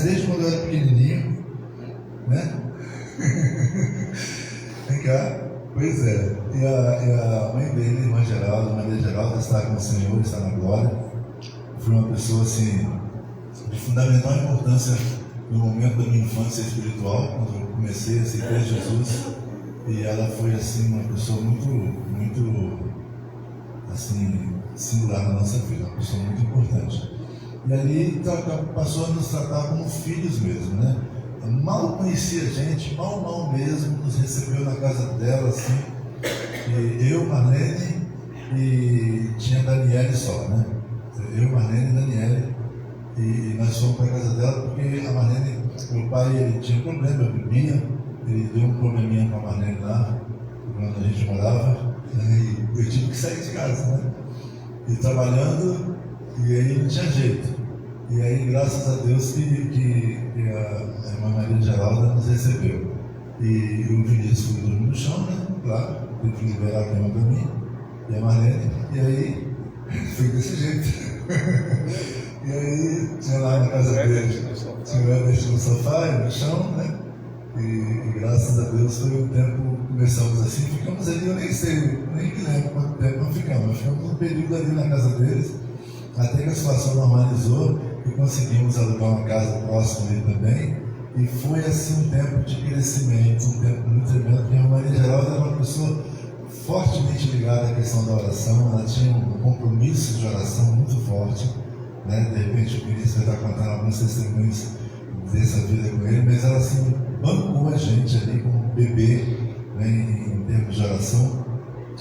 desde quando eu era pequenininho, né? Vem cá. Pois é. E a mãe dele, irmã Geralda, Maria Geralda, está com o Senhor, está na glória. Foi uma pessoa assim de fundamental importância no momento da minha infância espiritual, quando eu comecei a seguir Jesus. E ela foi assim uma pessoa muito assim singular na nossa vida, uma pessoa muito importante. E ali passou a nos tratar como filhos mesmo, né? Mal conhecia a gente, mal mesmo, nos recebeu na casa dela, assim, e eu, Marlene, e tinha Daniele só, né? Eu, Marlene e Daniele, e nós fomos para a casa dela porque a Marlene, meu pai, ele tinha problema, eu bebia, ele deu um probleminha com a Marlene lá, quando a gente morava, e eu tive que sair de casa, né? E trabalhando, e aí não tinha jeito. E aí, graças a Deus, que a irmã Maria Geralda nos recebeu. E o Vinícius foi dormir no chão, né? Claro, ele foi liberar a cama para mim, e a Marlene, e aí foi desse jeito. E aí, tinha lá na casa dele, tinha o Everett no sofá e no chão, né? E graças a Deus foi um tempo, começamos assim, ficamos ali, eu nem me lembro quanto tempo não ficamos um período ali na casa deles, até que a situação normalizou e conseguimos alugar uma casa próxima ali também, e foi assim um tempo de crescimento, um tempo muito tremendo, porque a Maria Geralda era uma pessoa fortemente ligada à questão da oração, ela tinha um compromisso de oração muito forte, né? De repente o Vinícius vai estar contando alguns testemunhos dessa vida com ele, mas ela assim bancou a gente ali como bebê, né, em termos de oração.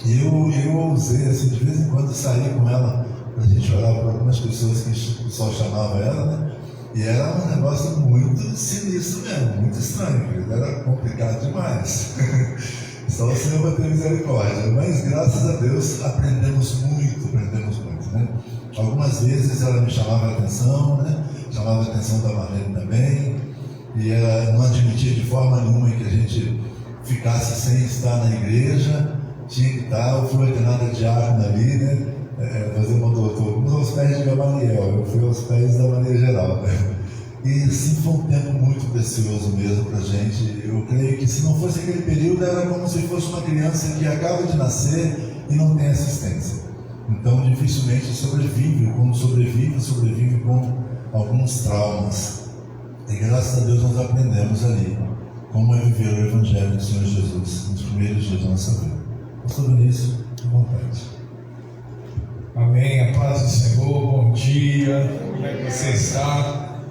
E eu ousei assim, de vez em quando sair com ela para a gente orar para algumas pessoas que o pessoal chamava ela, né? E era um negócio muito sinistro mesmo, muito estranho, porque era complicado demais. Só o Senhor vai ter misericórdia. Mas graças a Deus aprendemos muito, né? Algumas vezes ela me chamava a atenção, né? Chamava a atenção da Marlene também, e ela não admitia de forma nenhuma que a gente ficasse sem estar na igreja, tinha que estar. Eu fui ordenada diácono ali, né? Fazer uma doutora, fomos aos pés de Gamaliel, eu fui aos pés da Maria Geralda. E assim foi um tempo muito precioso mesmo para a gente. Eu creio que se não fosse aquele período, era como se fosse uma criança que acaba de nascer e não tem assistência. Então dificilmente sobrevive com alguns traumas. E graças a Deus nós aprendemos ali como é viver o Evangelho do Senhor Jesus nos primeiros dias da nossa vida. Pastor Vinícius, à vontade. Amém, a paz do Senhor, bom dia, como é que você está?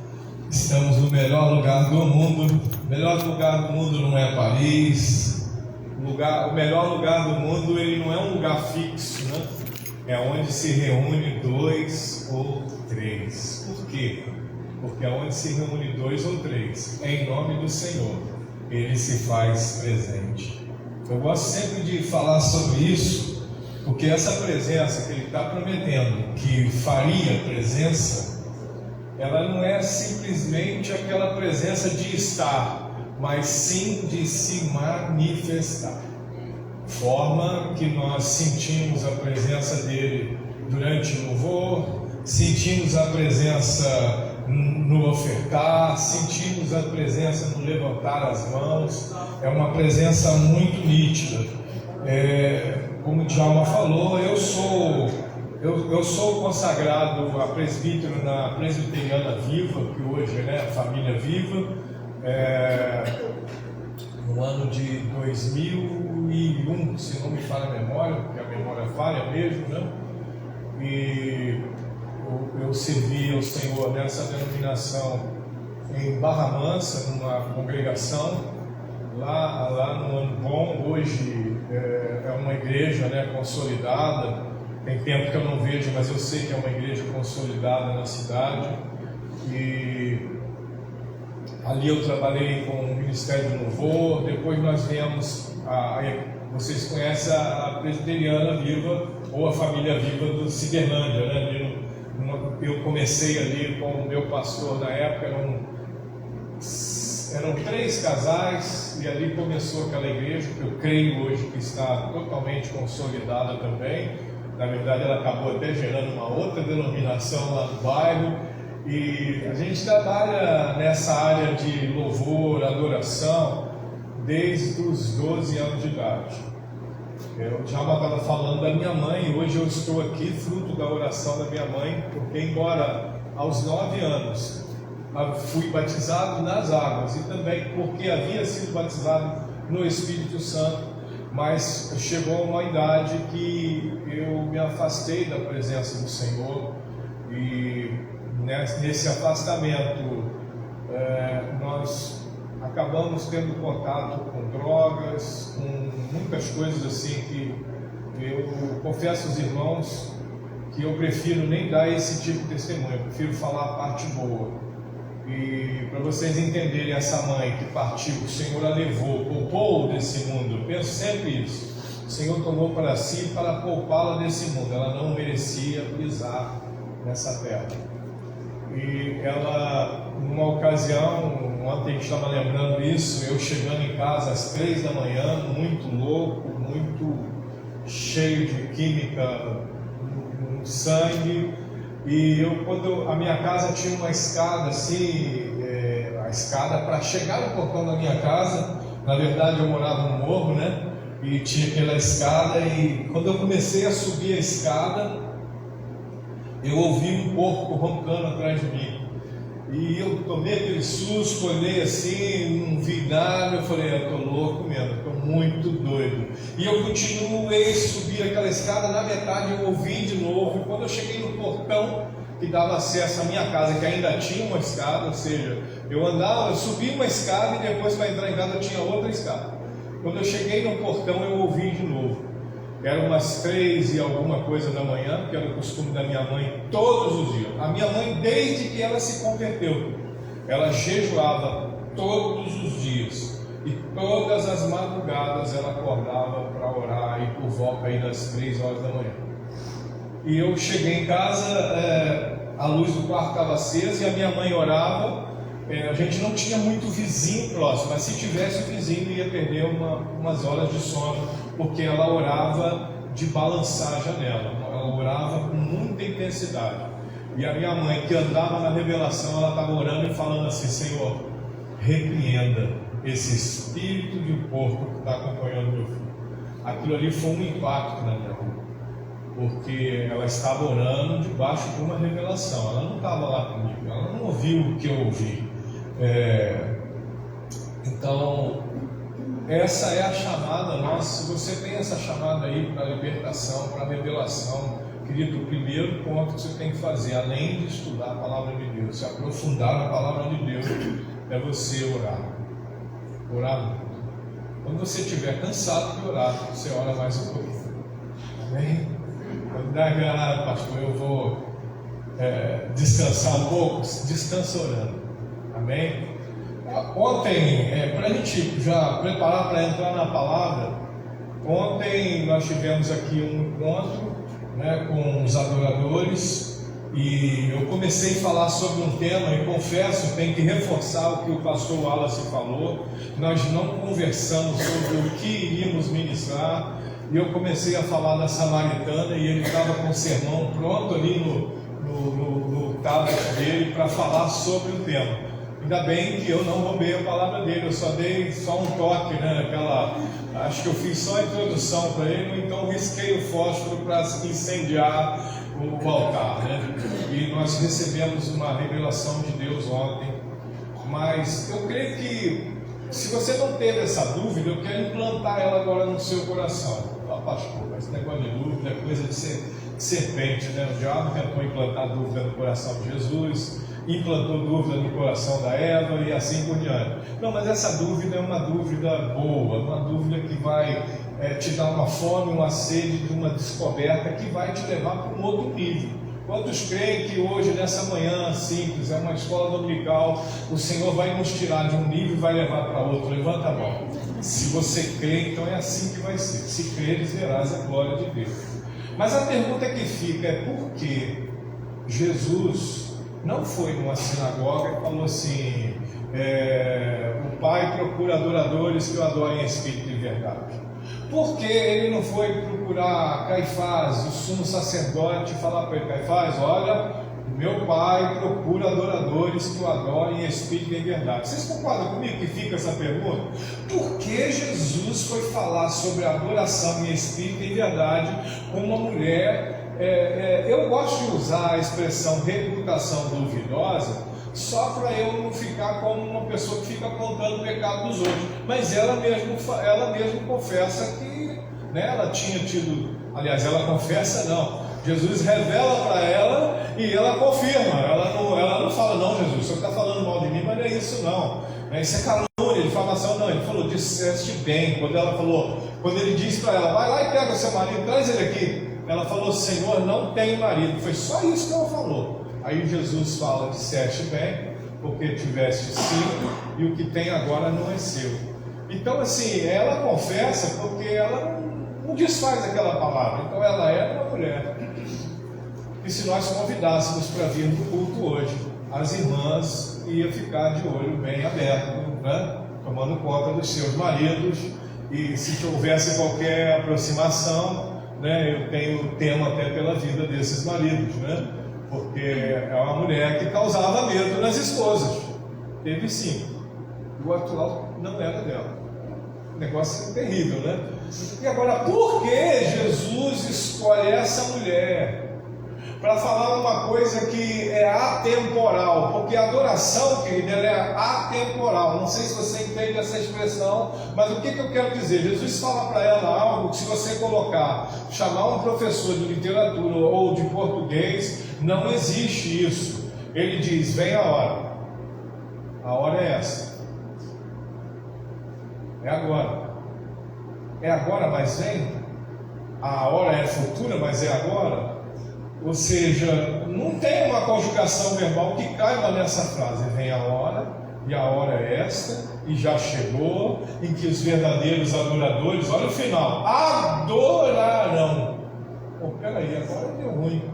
Estamos no melhor lugar do mundo. O melhor lugar do mundo não é Paris. O melhor lugar do mundo, ele não é um lugar fixo, né? É onde se reúne 2 ou 3. Por quê? Porque é onde se reúne 2 ou 3, em nome do Senhor, Ele se faz presente. Eu gosto sempre de falar sobre isso, porque essa presença que Ele está prometendo, que faria presença, ela não é simplesmente aquela presença de estar, mas sim de se manifestar. Forma que nós sentimos a presença dele durante o louvor, sentimos a presença no ofertar, sentimos a presença no levantar as mãos. É uma presença muito nítida. Como o Djalma falou, eu sou consagrado a presbítero na Presbiteriana Viva, que hoje é a Família Viva, no ano de 2001, se não me falha a memória, porque a memória falha mesmo, né? E eu servi ao Senhor nessa denominação em Barra Mansa, numa congregação, lá no Ano Bom. Hoje é uma igreja consolidada. Tem tempo que eu não vejo, mas eu sei que é uma igreja consolidada na cidade. E ali eu trabalhei com o Ministério do Louvor. Depois nós viemos, vocês conhecem a Presbiteriana Viva, ou a Família Viva do Ciberlândia, né? Eu comecei ali com o meu pastor na época, eram 3 casais, e ali começou aquela igreja, que eu creio hoje que está totalmente consolidada também. Na verdade, ela acabou até gerando uma outra denominação lá no bairro, E a gente trabalha nessa área de louvor, adoração, desde os 12 anos de idade. Eu já estava falando da minha mãe, e hoje eu estou aqui fruto da oração da minha mãe, porque embora aos 9 anos fui batizado nas águas, e também porque havia sido batizado no Espírito Santo, mas chegou uma idade que eu me afastei da presença do Senhor, e nesse afastamento nós acabamos tendo contato com drogas, com muitas coisas assim que eu confesso aos irmãos que eu prefiro nem dar esse tipo de testemunho, eu prefiro falar a parte boa. E para vocês entenderem, essa mãe que partiu, o Senhor a levou, poupou desse mundo. Eu penso sempre isso. O Senhor tomou para si para poupá-la desse mundo. Ela não merecia pisar nessa terra. E ela, numa ocasião, ontem estava lembrando isso, eu chegando em casa às 3 da manhã, muito louco, muito cheio de química no sangue. E a minha casa tinha uma escada assim, a escada para chegar no portão da minha casa. Na verdade eu morava no morro, né? E tinha aquela escada, e quando eu comecei a subir a escada, eu ouvi um porco roncando atrás de mim. E eu tomei aquele susto, olhei assim, não vi nada, eu falei, eu estou louco mesmo, estou muito doido. E eu continuei a subir aquela escada, na metade eu ouvi de novo, e quando eu cheguei no portão que dava acesso à minha casa, que ainda tinha uma escada, ou seja, eu subi uma escada e depois para entrar em casa tinha outra escada. Quando eu cheguei no portão eu ouvi de novo. Era umas 3 e alguma coisa da manhã, que era o costume da minha mãe todos os dias. A minha mãe, desde que ela se converteu, ela jejuava todos os dias. E todas as madrugadas ela acordava para orar, e por volta aí das 3 horas da manhã. E eu cheguei em casa, a luz do quarto estava acesa e a minha mãe orava. A gente não tinha muito vizinho próximo, mas se tivesse o vizinho ia perder umas horas de sono, porque ela orava de balançar a janela, ela orava com muita intensidade. E a minha mãe, que andava na revelação, ela estava orando e falando assim: Senhor, repreenda esse espírito de porco que está acompanhando meu filho. Aquilo ali foi um impacto na minha vida, porque ela estava orando debaixo de uma revelação, ela não estava lá comigo, ela não ouviu o que eu ouvi. Então, essa é a chamada nossa. Se você tem essa chamada aí para libertação, para revelação, querido, o primeiro ponto que você tem que fazer, além de estudar a palavra de Deus, se aprofundar na palavra de Deus, é você orar. Orar muito. Quando você estiver cansado de orar, você ora mais um pouquinho. Amém? Quando dá, pastor, eu vou descansar um pouco, descansa orando. Amém? Ontem, para a gente já preparar para entrar na palavra, ontem nós tivemos aqui um encontro, né, com os adoradores, e eu comecei a falar sobre um tema, e confesso, tenho que reforçar o que o pastor Wallace falou. Nós não conversamos sobre o que iríamos ministrar, e eu comecei a falar da Samaritana, e ele estava com o sermão pronto ali no tablet dele para falar sobre o tema. Ainda bem que eu não roubei a palavra dele, eu só dei um toque, né? Acho que eu fiz só a introdução para ele, então risquei o fósforo para incendiar o altar, né? E nós recebemos uma revelação de Deus ontem. Mas eu creio que, se você não teve essa dúvida, eu quero implantar ela agora no seu coração. Pastor, esse negócio de dúvida é coisa de serpente, né? O diabo tentou implantar dúvida no coração de Jesus, implantou dúvida no coração da Eva e assim por diante. Não, mas essa dúvida é uma dúvida boa, uma dúvida que vai te dar uma fome, uma sede de uma descoberta que vai te levar para um outro nível. Quantos creem que hoje, nessa manhã simples, é uma escola dominical, o Senhor vai nos tirar de um nível e vai levar para outro? Levanta a mão. Se você crê, então é assim que vai ser. Se creres, verás a glória de Deus. Mas a pergunta que fica é: por que Jesus não foi numa sinagoga e falou assim: o Pai procura adoradores que o adorem em espírito e verdade? Por que ele não foi procurar Caifás, o sumo sacerdote, e falar para ele: Caifás, olha, Meu Pai procura adoradores que o adorem em espírito e em verdade. Vocês concordam comigo que fica essa pergunta? Por que Jesus foi falar sobre adoração em espírito e em verdade com uma mulher? Eu gosto de usar a expressão reputação duvidosa só para eu não ficar como uma pessoa que fica apontando o pecado dos outros. Mas ela mesma confessa que, né, ela tinha tido, aliás, ela confessa não. Jesus revela para ela e ela confirma. Ela não fala, não, Jesus, o senhor está falando mal de mim, mas não é isso não. Isso é calúnia, difamação, não. Ele falou, disseste bem. Quando ele disse para ela, vai lá e pega seu marido, traz ele aqui. Ela falou, Senhor, não tenho marido. Foi só isso que ela falou. Aí Jesus fala, disseste bem, porque tiveste 5 e o que tem agora não é seu. Então assim, ela confessa porque ela não desfaz aquela palavra. Então ela é uma mulher. E se nós convidássemos para vir no culto hoje, as irmãs iam ficar de olho bem aberto, né? Tomando conta dos seus maridos. E se houvesse qualquer aproximação, né, eu temo até pela vida desses maridos, né? Porque é uma mulher que causava medo nas esposas. Teve 5. E o atual não era dela. O negócio é terrível, né? E agora, por que Jesus escolhe essa mulher para falar uma coisa que é atemporal? Porque a adoração, querida, ela é atemporal. Não sei se você entende essa expressão, mas o que eu quero dizer? Jesus fala para ela algo que, se você chamar um professor de literatura ou de português, não existe isso. Ele diz, vem a hora. A hora é essa. É agora. É agora, mas vem. A hora é futura, mas é agora. Ou seja, não tem uma conjugação verbal que caiba nessa frase. Vem a hora, e a hora é esta, e já chegou, em que os verdadeiros adoradores, olha o final, adorarão. Pô, peraí, agora deu ruim.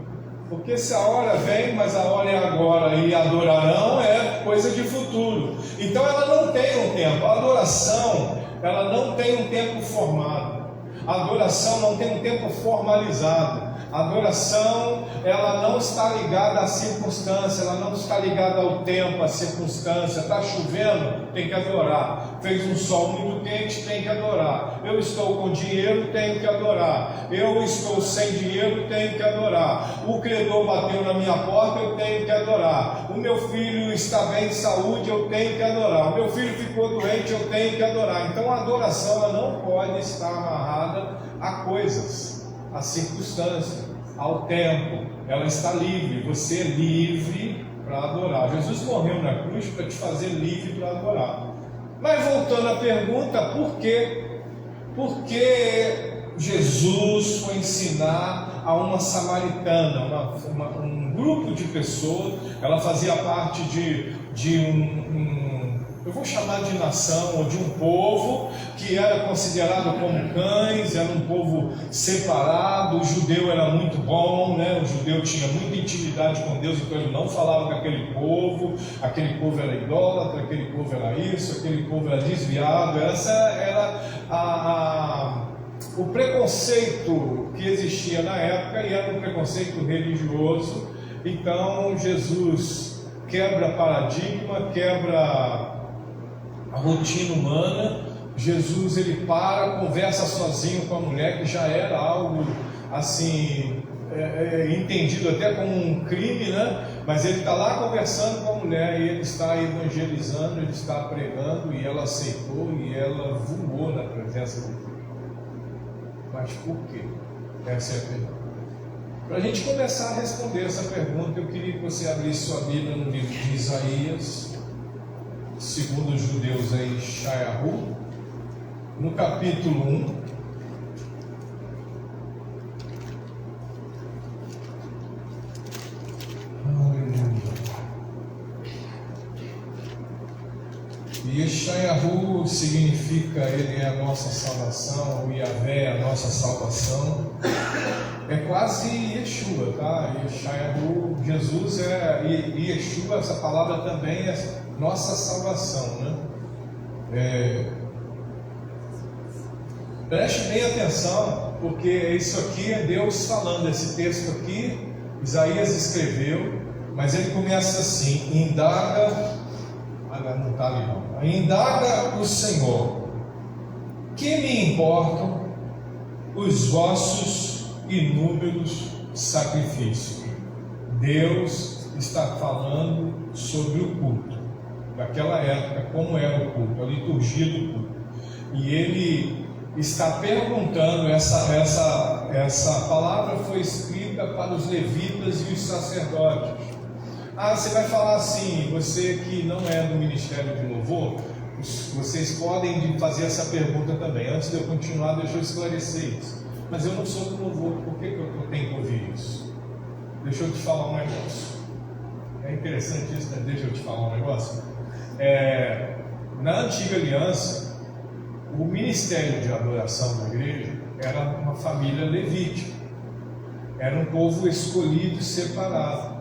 Porque se a hora vem, mas a hora é agora, e adorarão é coisa de futuro. Então ela não tem um tempo. A adoração, ela não tem um tempo formado. A adoração não tem um tempo formalizado. A adoração, ela não está ligada à circunstância, ela não está ligada ao tempo, à circunstância. Está chovendo, tem que adorar. Fez um sol muito quente, tem que adorar. Eu estou com dinheiro, tenho que adorar. Eu estou sem dinheiro, tenho que adorar. O credor bateu na minha porta, eu tenho que adorar. O meu filho está bem de saúde, eu tenho que adorar. O meu filho ficou doente, eu tenho que adorar. Então a adoração, ela não pode estar amarrada a coisas, a circunstância, ao tempo. Ela está livre. Você é livre para adorar. Jesus morreu na cruz para te fazer livre para adorar. Mas voltando à pergunta, por quê? Porque Jesus foi ensinar a uma samaritana, um grupo de pessoas. Ela fazia parte de eu vou chamar de nação, ou de um povo que era considerado como cães, era um povo separado. O judeu era muito bom, né? O judeu tinha muita intimidade com Deus, então ele não falava com aquele povo era idólatra, aquele povo era isso, aquele povo era desviado. Essa era o preconceito que existia na época, e era um preconceito religioso. Então Jesus quebra paradigma, quebra a rotina humana. Jesus, ele conversa sozinho com a mulher, que já era algo assim, entendido até como um crime, né? Mas ele está lá conversando com a mulher, e ele está evangelizando, ele está pregando, e ela aceitou, e ela voou na presença de Deus. Mas por quê? Essa é a pergunta. Para a gente começar a responder essa pergunta, eu queria que você abrisse sua Bíblia no livro de Isaías, segundo os judeus aí, Yeshayahu, no capítulo 1. E Yeshayahu significa, ele é a nossa salvação, o Yahvé é a nossa salvação. É quase Yeshua, tá? Yeshayahu, Jesus e Yeshua, essa palavra também é nossa salvação, né? Preste bem atenção, porque isso aqui é Deus falando. Esse texto aqui, Isaías escreveu Mas ele começa assim: indaga, não está ali não. Indaga o Senhor, que me importam os vossos inúmeros sacrifícios. Deus está falando sobre o culto daquela época, como era o culto, a liturgia do culto. E ele está perguntando, essa palavra foi escrita para os levitas e os sacerdotes. Você vai falar assim, você que não é do ministério de louvor, vocês podem fazer essa pergunta também. Antes de eu continuar, deixa eu esclarecer isso. Mas eu não sou do louvor, por que eu tenho que ouvir isso? Deixa eu te falar um negócio. É interessante isso, né? Deixa eu te falar um negócio. Na antiga aliança, o ministério de adoração da igreja era uma família levítica, era um povo escolhido e separado.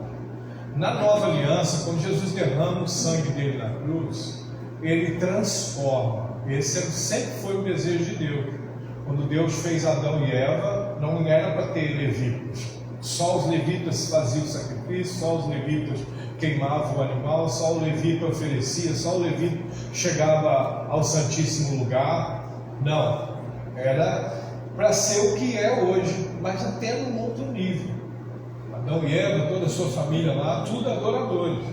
Na nova aliança, quando Jesus derrama o sangue dele na cruz, ele transforma. Esse sempre foi o desejo de Deus. Quando Deus fez Adão e Eva, não era para ter levitas. Só os levitas faziam o sacrifício, só os levitas queimavam o animal, só o levita oferecia, só o levita chegava ao Santíssimo Lugar. Não, era para ser o que é hoje, mas até num outro nível. Adão e Eva, toda a sua família lá, tudo adoradores.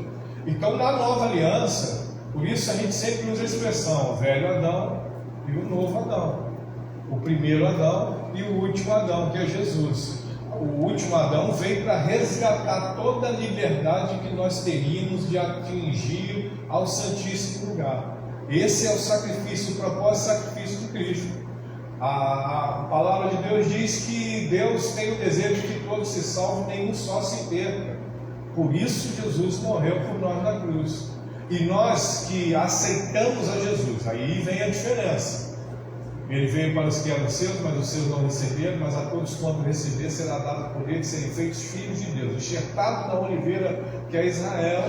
Então, na nova aliança, por isso a gente sempre usa a expressão o velho Adão e o novo Adão, o primeiro Adão e o último Adão, que é Jesus. O último Adão veio para resgatar toda a liberdade que nós teríamos de atingir ao Santíssimo Lugar. Esse é o sacrifício, o propósito do sacrifício de Cristo. A palavra de Deus diz que Deus tem o desejo de que todos se salvem, nenhum só se perca. Por isso Jesus morreu por nós na cruz. E nós que aceitamos a Jesus, aí vem a diferença. Ele veio para os que eram seus, mas os seus não receberam, mas a todos quanto receber será dado o poder de serem feitos filhos de Deus, enxertado na oliveira que é Israel.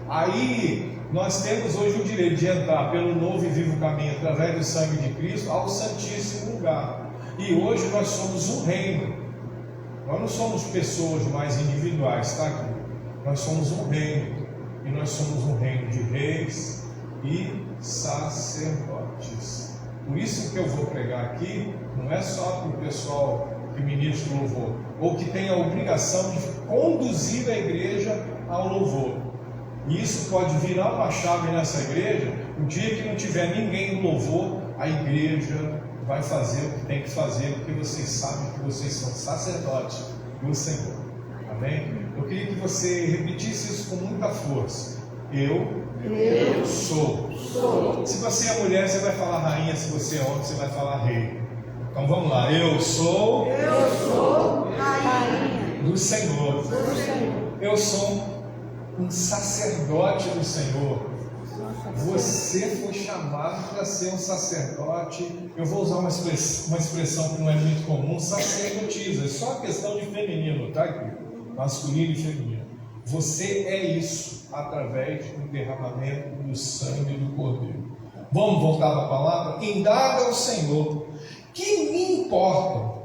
Aí nós temos hoje o direito de entrar pelo novo e vivo caminho, através do sangue de Cristo, ao Santíssimo Lugar. E hoje nós somos um reino. Nós não somos pessoas mais individuais, tá aqui? Nós somos um reino. E nós somos um reino de reis e sacerdotes. Por isso que eu vou pregar aqui, não é só para o pessoal que ministra o louvor, ou que tem a obrigação de conduzir a igreja ao louvor. E isso pode virar uma chave nessa igreja. O dia que não tiver ninguém no louvor, a igreja vai fazer o que tem que fazer, porque vocês sabem que vocês são sacerdotes do Senhor. Amém? Eu queria que você repetisse isso com muita força. Eu sou. Se você é mulher, você vai falar rainha. Se você é homem, você vai falar rei. Então vamos lá. Eu sou rainha do Senhor. Eu sou um sacerdote do Senhor. Você foi chamado para ser um sacerdote. Eu vou usar uma expressão que não é muito comum: sacerdotisa. É só questão de feminino, tá aqui? Masculino e feminino. Você é isso através do derramamento do sangue do Cordeiro. Vamos voltar para a palavra? Indaga o Senhor, que me importam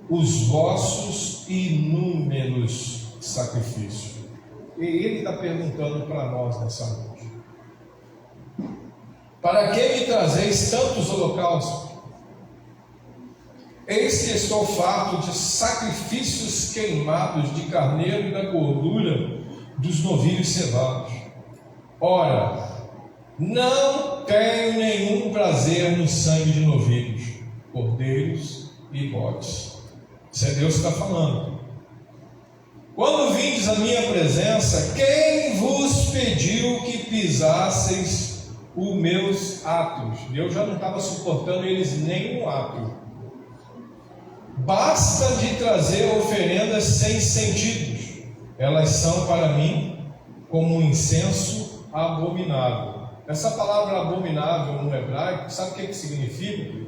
os vossos inúmeros sacrifícios. E Ele está perguntando para nós nessa noite: para que me trazeis tantos holocaustos? Eis que estou farto de sacrifícios queimados de carneiro e da gordura dos novilhos cevados. Ora, não tenho nenhum prazer no sangue de novilhos, cordeiros e bodes. Isso é Deus que está falando. Quando vindes à minha presença, quem vos pediu que pisasseis os meus atos? Deus já não estava suportando eles nem no ato. Basta de trazer oferendas sem sentidos, elas são para mim como um incenso abominável. Essa palavra abominável no hebraico, sabe o que significa?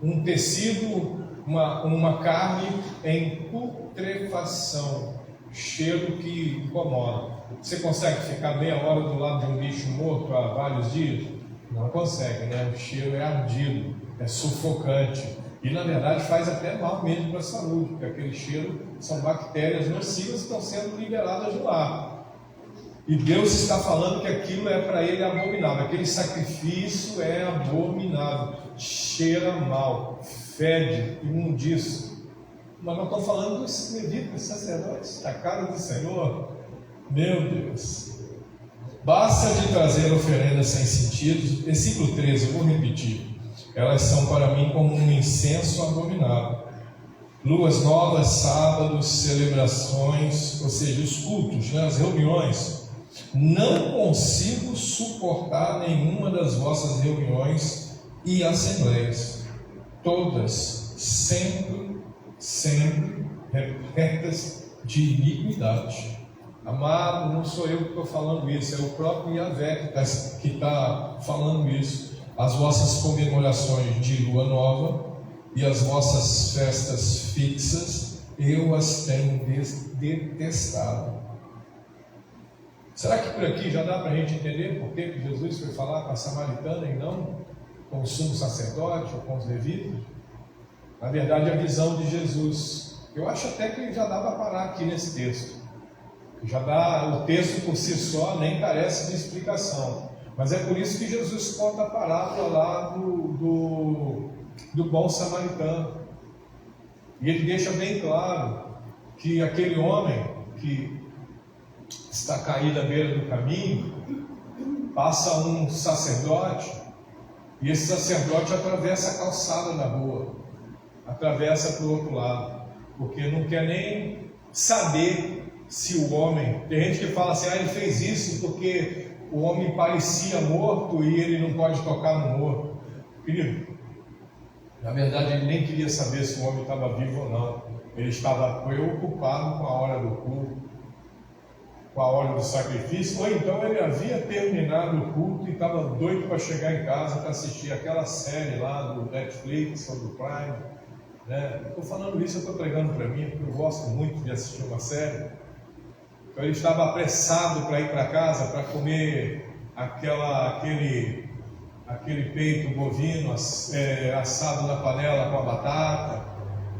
Um tecido, uma carne em putrefação, cheiro que incomoda. Você consegue ficar meia hora do lado de um bicho morto há vários dias? Não consegue, né? O cheiro é ardido, é sufocante. E na verdade faz até mal mesmo para a saúde, porque aquele cheiro são bactérias nocivas que estão sendo liberadas do ar. E Deus está falando que aquilo é para ele abominável, aquele sacrifício é abominável, cheira mal, fede, imundício. Mas nós estamos falando dos levitas, sacerdotes, da casa do Senhor. Meu Deus! Basta de trazer oferendas sem sentido. Versículo 13, eu vou repetir. Elas são para mim como um incenso abominável. Luas novas, sábados, celebrações, ou seja, os cultos, né, as reuniões. Não consigo suportar nenhuma das vossas reuniões e assembleias. Todas, sempre repletas de iniquidade. Amado, não sou eu que estou falando isso, é o próprio Yahvé que está falando isso. As vossas comemorações de lua nova e as vossas festas fixas, eu as tenho detestado. Será que por aqui já dá para a gente entender por que Jesus foi falar com a samaritana e não com o sumo sacerdote ou com os levitas? Na verdade, a visão de Jesus. Eu acho até que já dá para parar aqui nesse texto. Já dá, o texto por si só nem carece de explicação. Mas é por isso que Jesus conta a parábola lá do bom samaritano. E ele deixa bem claro que aquele homem que está caído à beira do caminho, passa um sacerdote, e esse sacerdote atravessa a calçada da rua, atravessa para o outro lado, porque não quer nem saber se o homem, tem gente que fala assim, ele fez isso porque o homem parecia morto e ele não pode tocar no morto. Querido, na verdade ele nem queria saber se o homem estava vivo ou não, ele estava preocupado com a hora do culto, com a hora do sacrifício, ou então ele havia terminado o culto e estava doido para chegar em casa para assistir aquela série lá do Netflix ou do Prime, né? Estou falando isso, eu estou pregando para mim, porque eu gosto muito de assistir uma série. Então ele estava apressado para ir para casa para comer aquele peito bovino assado na panela com a batata,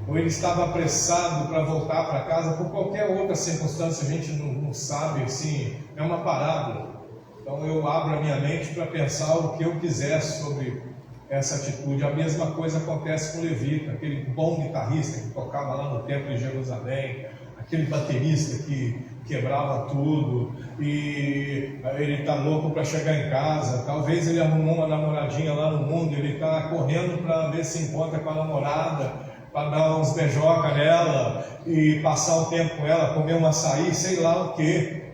ou ele estava apressado para voltar para casa por qualquer outra circunstância, a gente não sabe, assim, é uma parábola. Então eu abro a minha mente para pensar o que eu quiser sobre essa atitude. A mesma coisa acontece com o levita, aquele bom guitarrista que tocava lá no templo de Jerusalém, aquele baterista que quebrava tudo, e ele está louco para chegar em casa. Talvez ele arrumou uma namoradinha lá no mundo, ele está correndo para ver se encontra com a namorada, para dar uns beijoca nela e passar um tempo com ela, comer um açaí, sei lá o que.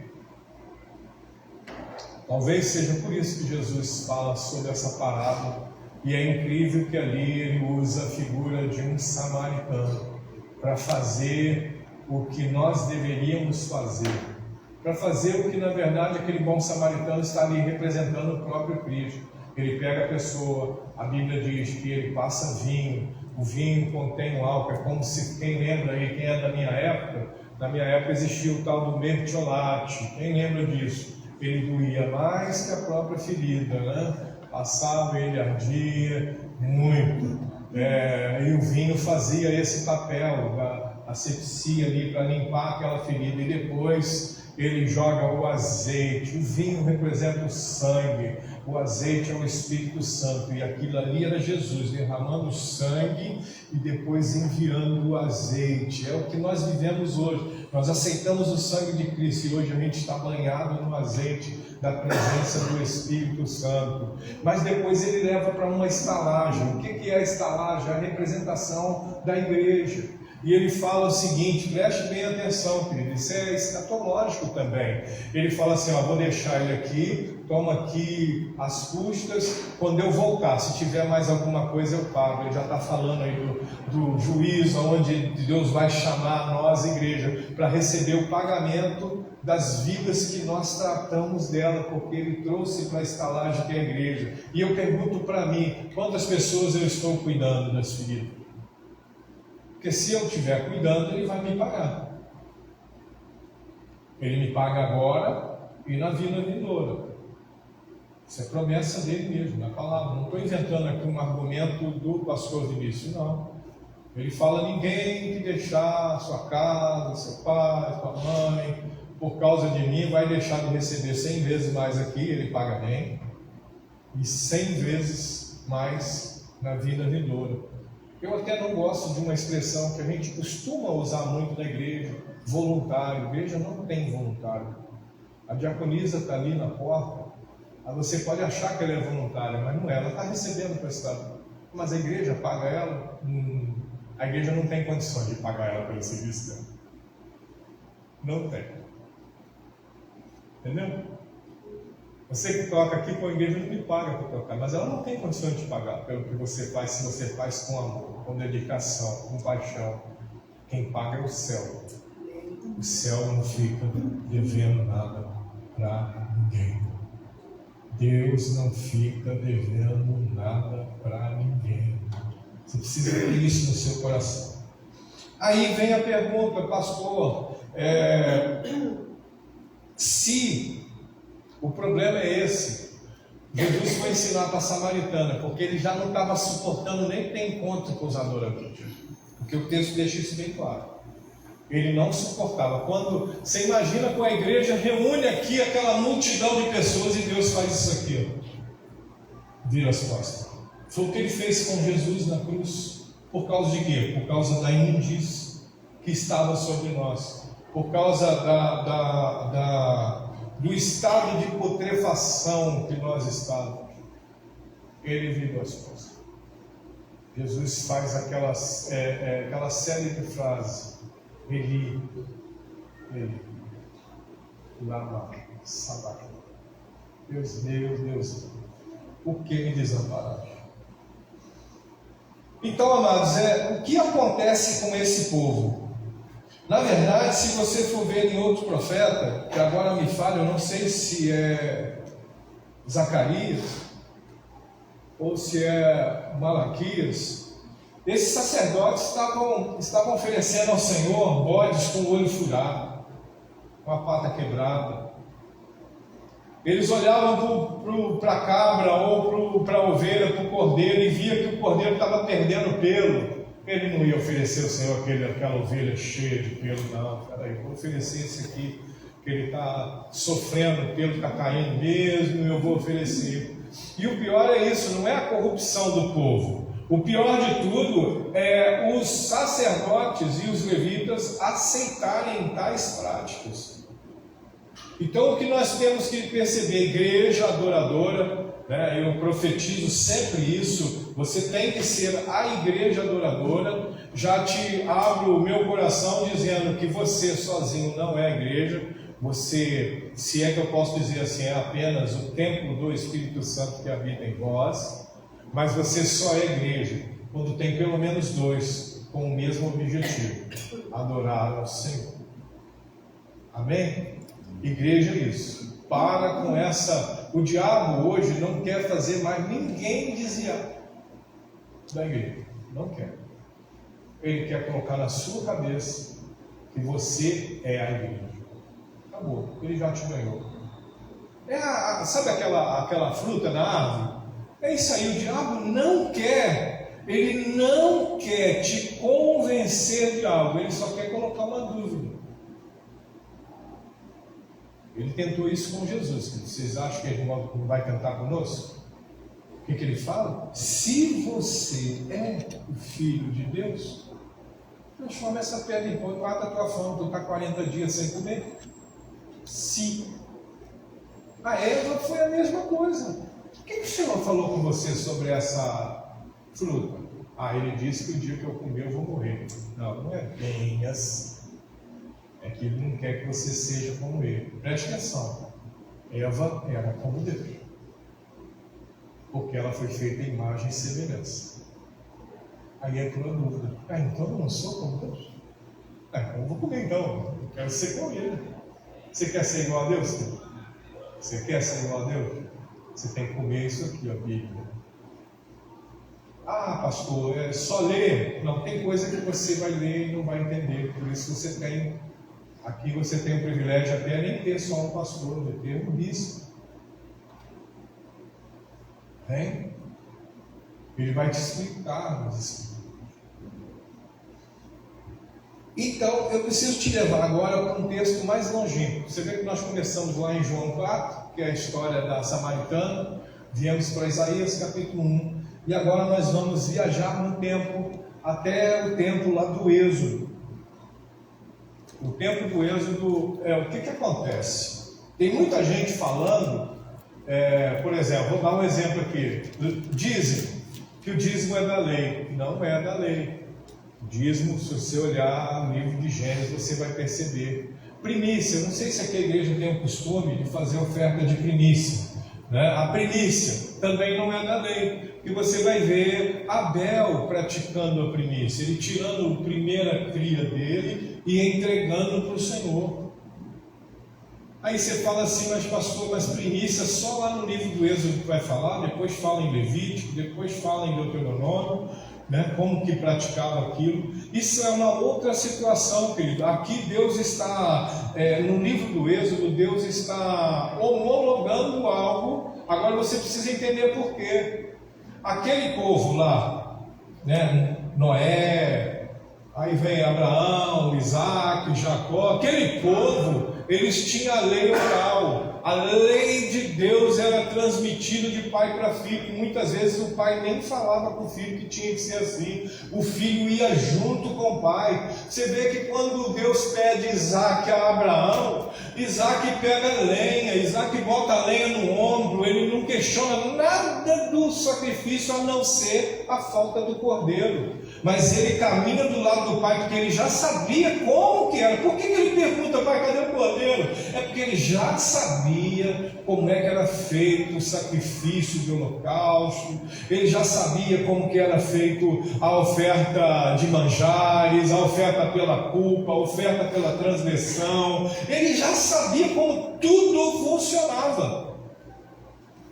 Talvez seja por isso que Jesus fala sobre essa parábola, e é incrível que ali ele usa a figura de um samaritano para fazer o que nós deveríamos fazer, para fazer o que na verdade aquele bom samaritano está ali representando o próprio Cristo. Ele pega a pessoa, a Bíblia diz que ele passa vinho, o vinho contém um álcool, é como se, quem lembra aí, quem é da minha época, na minha época existia o tal do mertiolate, quem lembra disso? Ele doía mais que a própria ferida, né? Passava, ele ardia muito, e o vinho fazia esse papel da asepsia ali para limpar aquela ferida, e depois ele joga o azeite. O vinho representa o sangue, o azeite é o Espírito Santo, e aquilo ali era Jesus derramando o sangue e depois enviando o azeite. É o que nós vivemos hoje. Nós aceitamos o sangue de Cristo e hoje a gente está banhado no azeite da presença do Espírito Santo. Mas depois ele leva para uma estalagem. O que é a estalagem? A representação da igreja. E ele fala o seguinte, preste bem atenção, querido, isso é escatológico também. Ele fala assim, vou deixar ele aqui, toma aqui as custas, quando eu voltar, se tiver mais alguma coisa eu pago. Ele já está falando aí do juízo, onde Deus vai chamar nós, igreja, para receber o pagamento das vidas que nós tratamos dela, porque ele trouxe para a estalagem que é a igreja. E eu pergunto para mim, quantas pessoas eu estou cuidando das feridas? Porque se eu estiver cuidando, ele vai me pagar. Ele me paga agora e na vida vindoura. Isso é promessa dele mesmo, na palavra. Não estou inventando aqui um argumento do pastor Vinícius, não. Ele fala: ninguém que deixar sua casa, seu pai, sua mãe, por causa de mim, vai deixar de receber 100 vezes mais aqui, ele paga bem, e 100 vezes mais na vida vindoura. Eu até não gosto de uma expressão que a gente costuma usar muito na igreja: voluntário. A igreja não tem voluntário. A diaconisa está ali na porta, aí você pode achar que ela é voluntária, mas não é, ela está recebendo prestado. Mas a igreja paga ela? A igreja não tem condições de pagar ela pelo serviço dela. Não tem. Entendeu? Você que toca aqui com a igreja não me paga para tocar, mas ela não tem condições de pagar pelo que você faz, se você faz com amor, com dedicação, com paixão. Quem paga é o céu. O céu não fica devendo nada para ninguém. Deus não fica devendo nada para ninguém. Você precisa ter isso no seu coração. Aí vem a pergunta: pastor, se o problema é esse, Jesus foi ensinar para a samaritana, porque ele já não estava suportando nem ter encontro com os adoradores, porque o texto deixa isso bem claro. Ele não suportava. Quando você imagina que a igreja reúne aqui aquela multidão de pessoas e Deus faz isso aqui, ó, vira as costas. Foi o que ele fez com Jesus na cruz. Por causa de quê? Por causa da imundície que estava sobre nós, por causa do estado de putrefação que nós estávamos. Ele virou as costas. Jesus faz aquela série de frases: Eli, lama sabachthani. Deus meu, Deus meu, por que me desamparaste? Então, amados, o que acontece com esse povo? Na verdade, se você for ver em outro profeta, que agora me fala, eu não sei se é Zacarias ou se é Malaquias, esses sacerdotes estavam oferecendo ao Senhor bodes com o olho furado, com a pata quebrada. Eles olhavam para a cabra ou para a ovelha, para o cordeiro, e via que o cordeiro estava perdendo pelo. Ele não ia oferecer ao Senhor aquela ovelha cheia de pelo, não. Peraí, vou oferecer esse aqui, que ele está sofrendo, o pelo está caindo mesmo, eu vou oferecer. E o pior é isso, não é a corrupção do povo. O pior de tudo é os sacerdotes e os levitas aceitarem tais práticas. Então, o que nós temos que perceber, igreja adoradora, né, eu profetizo sempre isso: você tem que ser a igreja adoradora. Já te abro o meu coração dizendo que você sozinho não é a igreja. Você, se é que eu posso dizer assim, é apenas o templo do Espírito Santo que habita em vós. Mas você só é igreja quando tem pelo menos dois com o mesmo objetivo: adorar ao Senhor. Amém? Igreja é isso. Para com essa. O diabo hoje não quer fazer mais ninguém desviar da igreja. Não quer. Ele quer colocar na sua cabeça que você é a igreja. Acabou. Ele já te ganhou. Sabe aquela fruta na árvore? É isso aí. O diabo não quer. Ele não quer te convencer de algo. Ele só quer colocar uma dúvida. Ele tentou isso com Jesus. Vocês acham que ele não vai tentar conosco? O que ele fala? Se você é o Filho de Deus, transforma essa pedra em pão e mata a tua fome. Tu está 40 dias sem comer? Sim. A Eva foi a mesma coisa. O que o Senhor falou com você sobre essa fruta? Ele disse que o dia que eu comer eu vou morrer. Não é bem assim. É que ele não quer que você seja como ele. Preste atenção. Eva era como Deus, porque ela foi feita em imagem e semelhança. Aí entrou a dúvida: então eu não sou como Deus? Então eu vou comer então. Eu quero ser como ele. Você quer ser igual a Deus? Você quer ser igual a Deus? Você tem que comer isso aqui, a Bíblia. Pastor, é só ler? Não, tem coisa que você vai ler e não vai entender. Por isso você tem. Aqui você tem o privilégio até nem ter só um pastor, de ter um bispo. Tem? Ele vai te explicar. Então, eu preciso te levar agora para um texto mais longínquo. Você vê que nós começamos lá em João 4, que é a história da Samaritana, viemos para Isaías capítulo 1, e agora nós vamos viajar no tempo, até o tempo lá do Êxodo. O tempo do Êxodo, o que acontece? Tem muita gente falando, por exemplo, vou dar um exemplo aqui, dizem que o dízimo é da lei. Não é da lei. Dízimo, se você olhar no livro de Gênesis, você vai perceber. Primícia, não sei se aqui a igreja tem o costume de fazer oferta de primícia, né? A primícia também não é da lei, e você vai ver Abel praticando a primícia, ele tirando a primeira cria dele e entregando para o Senhor. Aí você fala assim, mas pastor, mas primícia só lá no livro do Êxodo que vai falar, depois fala em Levítico, depois fala em Deuteronômio, né, como que praticava aquilo. Isso é uma outra situação, querido. Aqui Deus está, no livro do Êxodo, Deus está homologando algo. Agora você precisa entender por quê. Aquele povo lá, né, Noé, aí vem Abraão, Isaac, Jacó, aquele povo, eles tinham a lei oral. A lei de Deus era transmitida de pai para filho, e muitas vezes o pai nem falava para o filho que tinha que ser assim, o filho ia junto com o pai. Você vê que quando Deus pede Isaac a Abraão, Isaac pega lenha, Isaac bota a lenha no ombro, ele não questiona nada do sacrifício a não ser a falta do cordeiro, mas ele caminha do lado do pai porque ele já sabia como que era. Por que ele pergunta, pai, cadê o cordeiro? É porque ele já sabia como é que era feito o sacrifício de holocausto, ele já sabia como que era feito a oferta de manjares, a oferta pela culpa, a oferta pela transgressão, ele já sabia como tudo funcionava,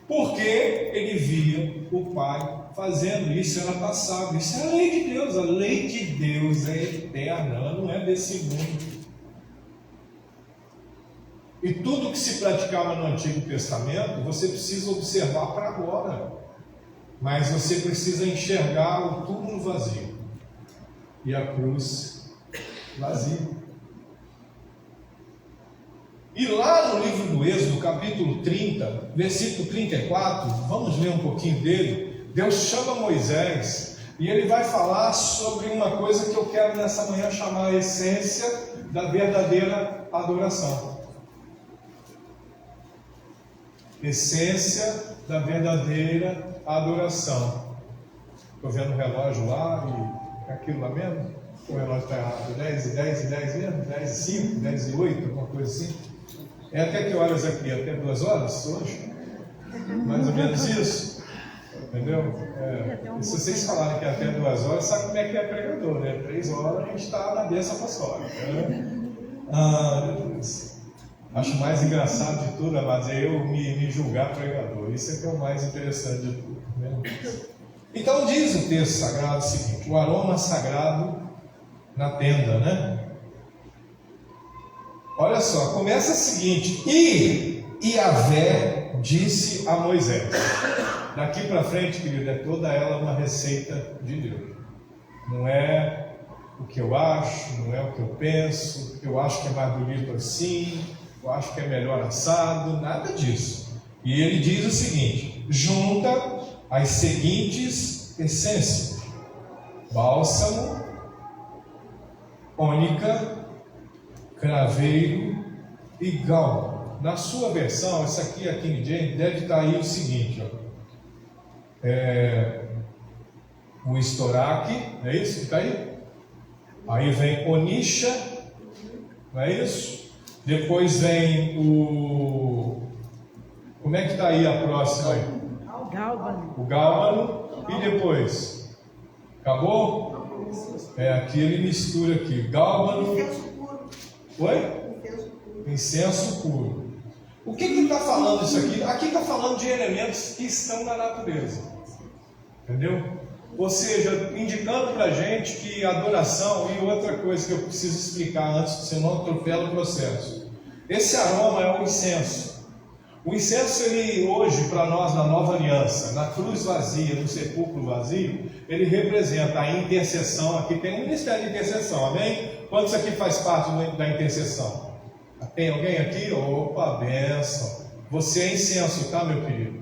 porque ele via o pai fazendo. Isso era passado, isso é a lei de Deus. A lei de Deus é eterna, ela não é desse mundo. E tudo que se praticava no Antigo Testamento, você precisa observar para agora. Mas você precisa enxergar o túmulo vazio e a cruz vazia. E lá no livro do Êxodo, capítulo 30, versículo 34, vamos ler um pouquinho dele. Deus chama Moisés e ele vai falar sobre uma coisa que eu quero nessa manhã chamar a essência da verdadeira adoração. Essência da verdadeira adoração. Estou vendo o relógio lá e aquilo lá mesmo? O relógio está errado. 10 e 10 e 10 mesmo? 10 e 5, 10 e 8, alguma coisa assim. É até que horas aqui? Até 2 horas hoje? Mais ou menos isso? Entendeu? Se vocês falarem que é até 2 horas, sabe como é que é pregador, né? 3 horas a gente está na bênção apostólica, né? Acho mais engraçado de tudo, mas é eu me julgar pregador. Isso é que é o mais interessante de tudo, né? Então diz o texto sagrado o seguinte: o aroma sagrado na tenda, né? Olha só, começa o seguinte: e Yahvé disse a Moisés. Daqui para frente, querido, é toda ela uma receita de Deus. Não é o que eu acho, não é o que eu penso, eu acho que é mais bonito assim, eu acho que é melhor assado, nada disso. E ele diz o seguinte: junta as seguintes essências: bálsamo, ônica, craveiro e gal. Na sua versão, essa aqui, a King James, deve estar aí o seguinte, ó. O estoraque, não é isso que está aí? Aí vem onisha, não é isso? Depois vem o... Como é que está aí a próxima aí? O gálbano. E depois? Acabou? Aqui ele mistura aqui. Gálbano. Oi? Incenso puro. O que está falando isso aqui? Aqui está falando de elementos que estão na natureza. Entendeu? Ou seja, indicando para a gente que adoração, e outra coisa que eu preciso explicar antes, senão atropela o processo. Esse aroma é o incenso. O incenso, ele hoje, para nós, na nova aliança, na cruz vazia, no sepulcro vazio, ele representa a intercessão. Aqui tem um ministério de intercessão, amém? Quantos aqui faz parte da intercessão? Tem alguém aqui? Opa, bênção. Você é incenso, tá, meu querido?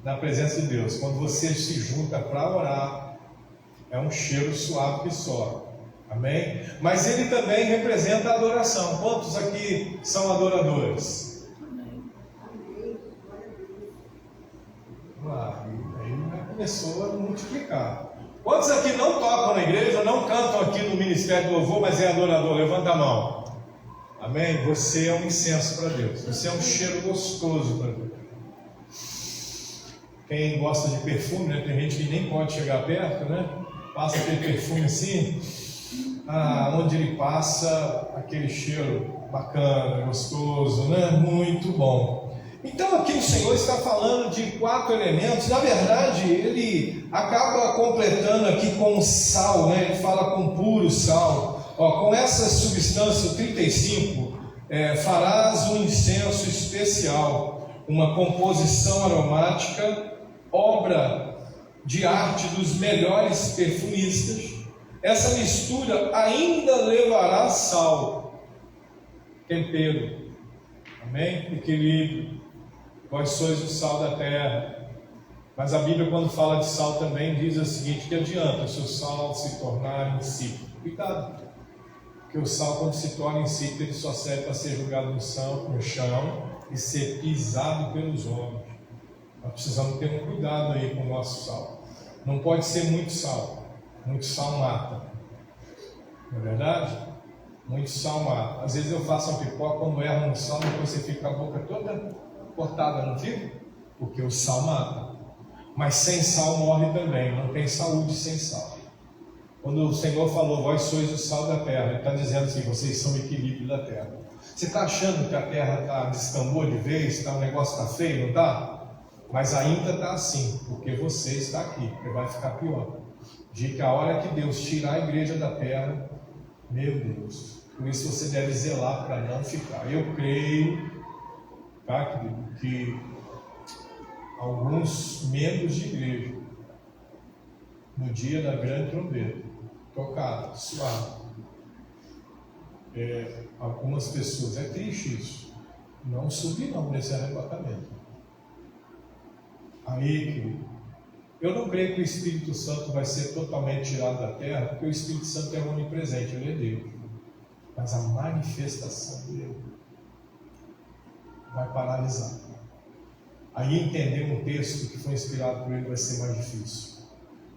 Na presença de Deus. Quando você se junta para orar, é um cheiro suave que sobe. Amém? Mas ele também representa a adoração. Quantos aqui são adoradores? Aí começou a multiplicar. Quantos aqui não tocam na igreja, não cantam aqui no Ministério do Louvor, mas é adorador? Levanta a mão. Amém? Você é um incenso para Deus. Você é um cheiro gostoso para Deus. Quem gosta de perfume, né? Tem gente que nem pode chegar perto, né? Passa aquele perfume assim, onde ele passa, aquele cheiro bacana, gostoso, né? Muito bom. Então aqui o Senhor está falando de 4 elementos. Na verdade, ele acaba completando aqui com sal, né? Ele fala com puro sal. Com essa substância, o 35, farás um incenso especial, uma composição aromática, obra de arte dos melhores perfumistas. Essa mistura ainda levará sal, tempero, amém? Equilíbrio. Vós sois o sal da terra. Mas a Bíblia, quando fala de sal, também diz o seguinte: que adianta se o sal se tornar insípido? Cuidado, porque o sal, quando se torna insípido, ele só serve para ser jogado no chão e ser pisado pelos homens. Nós precisamos ter um cuidado aí com o nosso sal. Não pode ser muito sal. Muito sal mata. Não é verdade? Muito sal mata. Às vezes eu faço uma pipoca, quando erra no sal, depois você fica com a boca toda cortada, não fica? Porque o sal mata. Mas sem sal morre também. Não tem saúde sem sal. Quando o Senhor falou, vós sois o sal da terra, Ele está dizendo assim, vocês são o equilíbrio da terra. Você está achando que a terra descambou de vez, o negócio está feio, não está? Mas ainda está assim, porque você está aqui, porque vai ficar pior. De que a hora que Deus tirar a igreja da terra, meu Deus, por isso você deve zelar para não ficar. Eu creio, tá, querido, que alguns membros de igreja, no dia da grande trombeta, tocaram, suave. Algumas pessoas, é triste isso, não subirão nesse arrebatamento. Aí, querido, eu não creio que o Espírito Santo vai ser totalmente tirado da terra, porque o Espírito Santo é onipresente, ele é Deus. Mas a manifestação dele vai paralisar. Aí entender um texto que foi inspirado por ele vai ser mais difícil.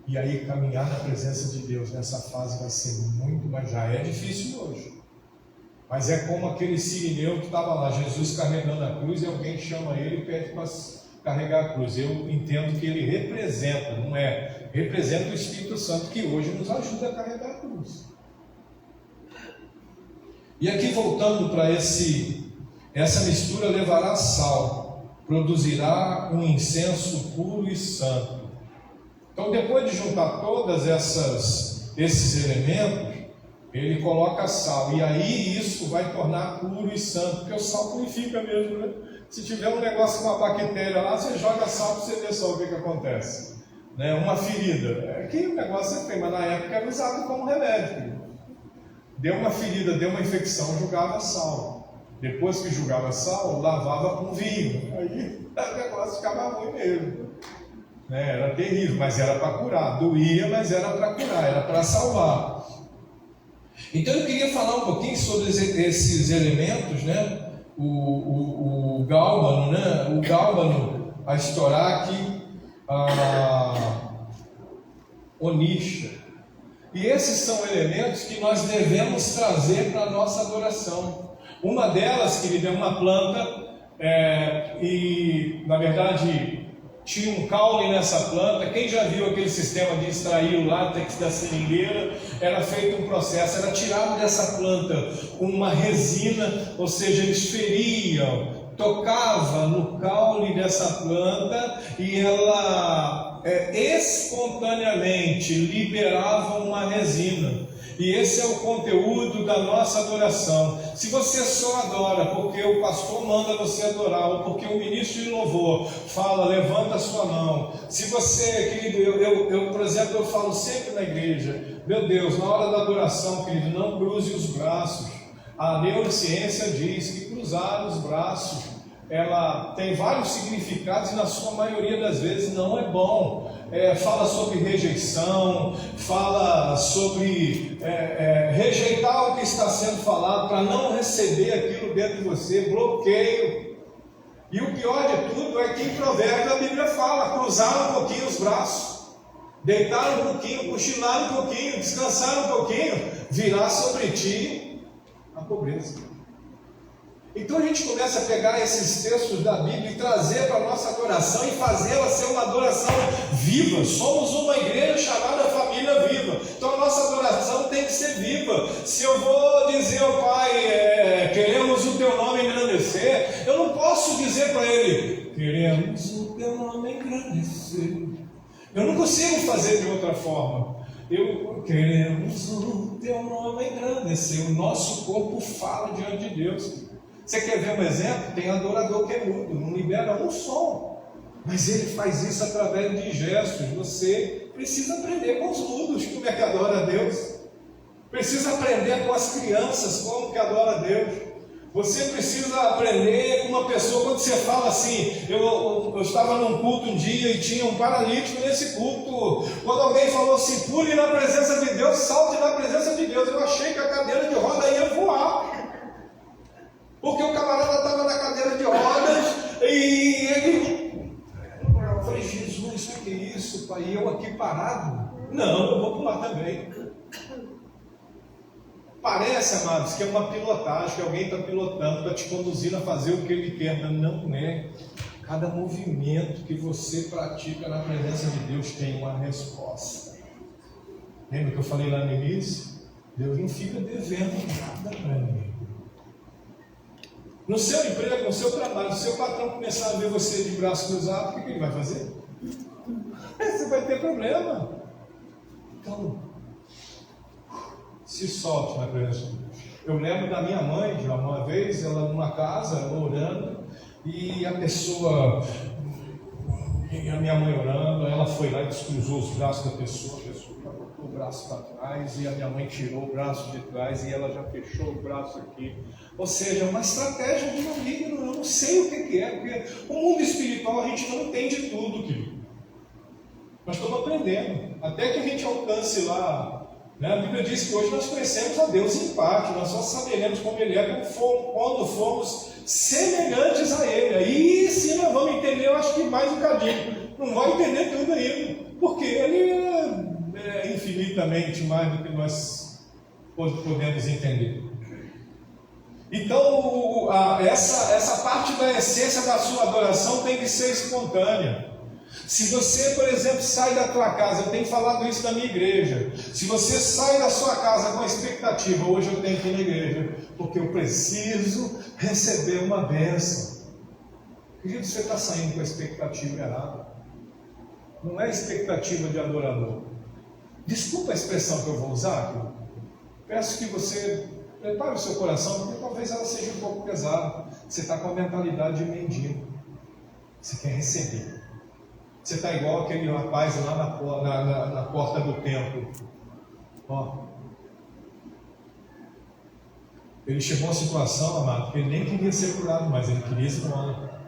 E aí caminhar na presença de Deus nessa fase vai ser muito mais, já é difícil hoje. Mas é como aquele sirineu que estava lá, Jesus carregando a cruz, e alguém chama ele e pede para carregar a cruz. Eu entendo que ele representa, não é? Representa o Espírito Santo que hoje nos ajuda a carregar a cruz. E aqui voltando para essa mistura levará sal, produzirá um incenso puro e santo. Então, depois de juntar todas esses elementos, ele coloca sal, e aí isso vai tornar puro e santo, porque o sal purifica mesmo, né? Se tiver um negócio com uma bactéria lá, você joga sal para você ver só o que acontece, né? Uma ferida, que o negócio é feio, mas na época era usado como remédio. Deu uma ferida, deu uma infecção, jogava sal. Depois que jogava sal, lavava com vinho, aí o negócio ficava ruim mesmo, né? Era terrível, mas era para curar, doía, mas era para curar, era para salvar. Então eu queria falar um pouquinho sobre esses elementos, né? O gálbano, né? O gálbano, a estoraque, a onixa. E esses são elementos que nós devemos trazer para a nossa adoração. Uma delas, querida, é uma planta, e na verdade tinha um caule nessa planta. Quem já viu aquele sistema de extrair o látex da seringueira? Era feito um processo, era tirado dessa planta uma resina, ou seja, eles feriam, tocava no caule dessa planta e ela espontaneamente liberava uma resina. E esse é o conteúdo da nossa adoração. Se você só adora porque o pastor manda você adorar, ou porque o ministro de louvor fala, levanta a sua mão. Se você, querido, eu, por exemplo, eu falo sempre na igreja, meu Deus, na hora da adoração, querido, não cruze os braços. A neurociência diz que cruzar os braços, ela tem vários significados e na sua maioria das vezes não é bom. Fala sobre rejeição, fala sobre rejeitar o que está sendo falado, para não receber aquilo dentro de você, bloqueio. E o pior de tudo é que em Provérbios a Bíblia fala, cruzar um pouquinho os braços, deitar um pouquinho, cochilar um pouquinho, descansar um pouquinho, virá sobre ti a pobreza. Então a gente começa a pegar esses textos da Bíblia e trazer para a nossa adoração e fazê-la ser uma adoração viva. Somos uma igreja chamada Família Viva. Então a nossa adoração tem que ser viva. Se eu vou dizer ao Pai, queremos o Teu nome engrandecer, eu não posso dizer para Ele, queremos o Teu nome engrandecer. Eu não consigo fazer de outra forma. Queremos o Teu nome engrandecer. O nosso corpo fala diante de Deus. Você quer ver um exemplo? Tem adorador que é mudo, não libera um som, mas ele faz isso através de gestos. Você precisa aprender com os mudos como é que adora a Deus, precisa aprender com as crianças como que adora a Deus. Você precisa aprender com uma pessoa. Quando você fala assim, eu estava num culto um dia e tinha um paralítico nesse culto. Quando alguém falou assim, pule na presença de Deus, salte na presença de Deus, eu achei que a cadeira de roda ia voar. Porque o camarada estava na cadeira de rodas e ele... Eu falei, Jesus, o que é isso, pai? E eu aqui parado? Não, eu vou pular também. Parece, amados, que é uma pilotagem, que alguém está pilotando para te conduzir a fazer o que ele quer, mas não é. Cada movimento que você pratica na presença de Deus tem uma resposta. Lembra que eu falei lá no início? Deus não fica devendo nada para mim. No seu emprego, no seu trabalho, se o seu patrão começar a ver você de braço cruzado, o que ele vai fazer? Você vai ter problema. Então, se solte na presença de Deus. Eu lembro da minha mãe, de uma vez, ela numa casa, ela orando, e a pessoa, e a minha mãe orando, ela foi lá e descruzou os braços da pessoa, a pessoa botou o braço para trás, e a minha mãe tirou o braço de trás, e ela já fechou o braço aqui. Ou seja, uma estratégia de maligno. Eu não sei o que é, porque o mundo espiritual a gente não entende tudo, querido. Nós estamos aprendendo, até que a gente alcance lá, né? A Bíblia diz que hoje nós conhecemos a Deus em parte, nós só saberemos como Ele é quando formos semelhantes a Ele. Aí sim nós vamos entender, eu acho que mais um cadinho. Não vai entender tudo ainda, porque Ele é infinitamente mais do que nós podemos entender. Então, essa parte da essência da sua adoração tem que ser espontânea. Se você, por exemplo, sai da tua casa, eu tenho falado isso na minha igreja, se você sai da sua casa com a expectativa, hoje eu tenho que ir na igreja, porque eu preciso receber uma bênção. Querido, você está saindo com a expectativa errada. Não é expectativa de adorador. Desculpa a expressão que eu vou usar aqui. Peço que você prepare o seu coração, porque talvez ela seja um pouco pesada. Você está com a mentalidade de mendigo. Você quer receber. Você está igual aquele rapaz lá na porta do templo. Ó. Ele chegou a uma situação, amado, que ele nem queria ser curado, mas ele queria esmola.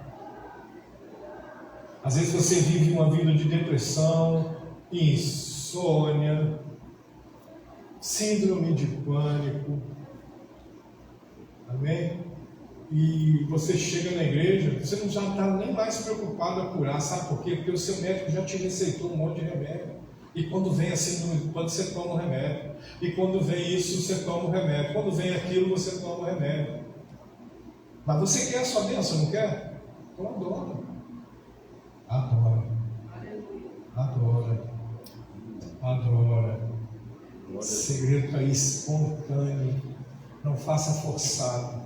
Às vezes você vive uma vida de depressão, insônia, síndrome de pânico. Amém? E você chega na igreja, você não já está nem mais preocupado a curar, sabe por quê? Porque o seu médico já te receitou um monte de remédio. E quando vem assim, quando você toma o remédio. E quando vem isso, você toma o remédio. Quando vem aquilo, você toma o remédio. Mas você quer a sua bênção, não quer? Então adora. Adora. Adora. Adora. O segredo é espontâneo. Não faça forçado.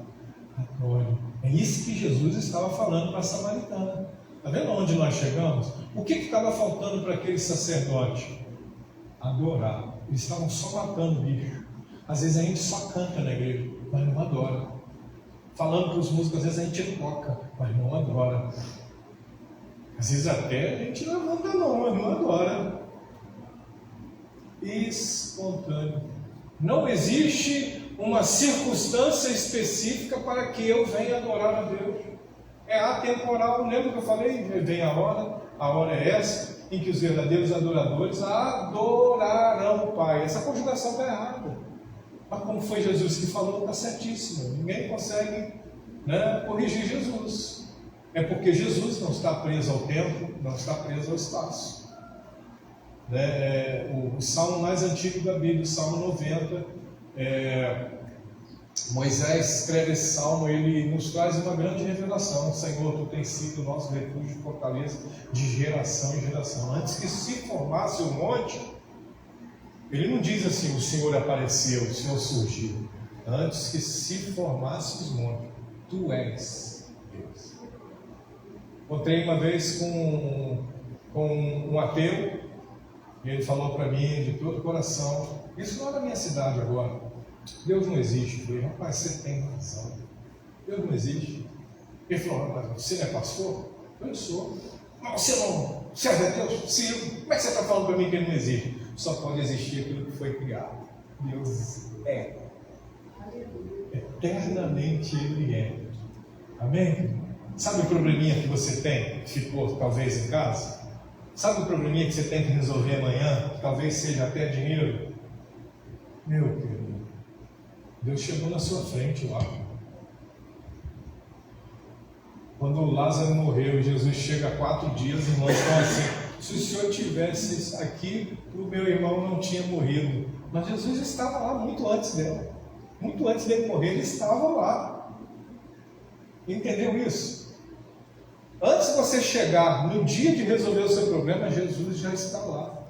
Adore. É isso que Jesus estava falando para a samaritana. Está vendo onde nós chegamos? O que estava faltando para aquele sacerdote? Adorar. Eles estavam só matando bicho. Às vezes a gente só canta na igreja, mas não adora. Falando para os músicos, às vezes a gente toca, mas não adora. Às vezes até a gente levanta a mão, mas não adora. Espontâneo. Não existe uma circunstância específica para que eu venha adorar a Deus. É atemporal. Lembra que eu falei? Vem a hora é essa, em que os verdadeiros adoradores adorarão o Pai. Essa conjugação está errada. Mas como foi Jesus que falou, está certíssimo. Ninguém consegue, corrigir Jesus. É porque Jesus não está preso ao tempo, não está preso ao espaço. O salmo mais antigo da Bíblia, o Salmo 90, Moisés escreve esse salmo, ele nos traz uma grande revelação. Senhor, Tu tens sido o nosso refúgio e fortaleza de geração em geração. Antes que se formasse o monte, ele não diz assim, o Senhor apareceu, o Senhor surgiu. Antes que se formasse os montes, Tu és Deus. Encontrei uma vez com um ateu, e ele falou para mim de todo o coração, isso não é da minha cidade agora, Deus não existe. Eu falei, rapaz, você tem razão, Deus não existe. Ele falou, mas você não é pastor? Eu sou. Mas você não serve a Deus? Sim. Como é que você está falando para mim que ele não existe? Só pode existir aquilo que foi criado. Deus é. Eternamente Ele é. Amém? Sabe o probleminha que você tem, que ficou talvez em casa? Sabe o probleminha que você tem que resolver amanhã, que talvez seja até dinheiro? Meu querido, Deus chegou na sua frente lá. Quando Lázaro morreu, Jesus chega há 4 dias, os irmãos estão assim, se o Senhor tivesse aqui, o meu irmão não tinha morrido. Mas Jesus estava lá muito antes dela. Muito antes dele morrer, ele estava lá. Entendeu isso? Antes de você chegar no dia de resolver o seu problema, Jesus já está lá.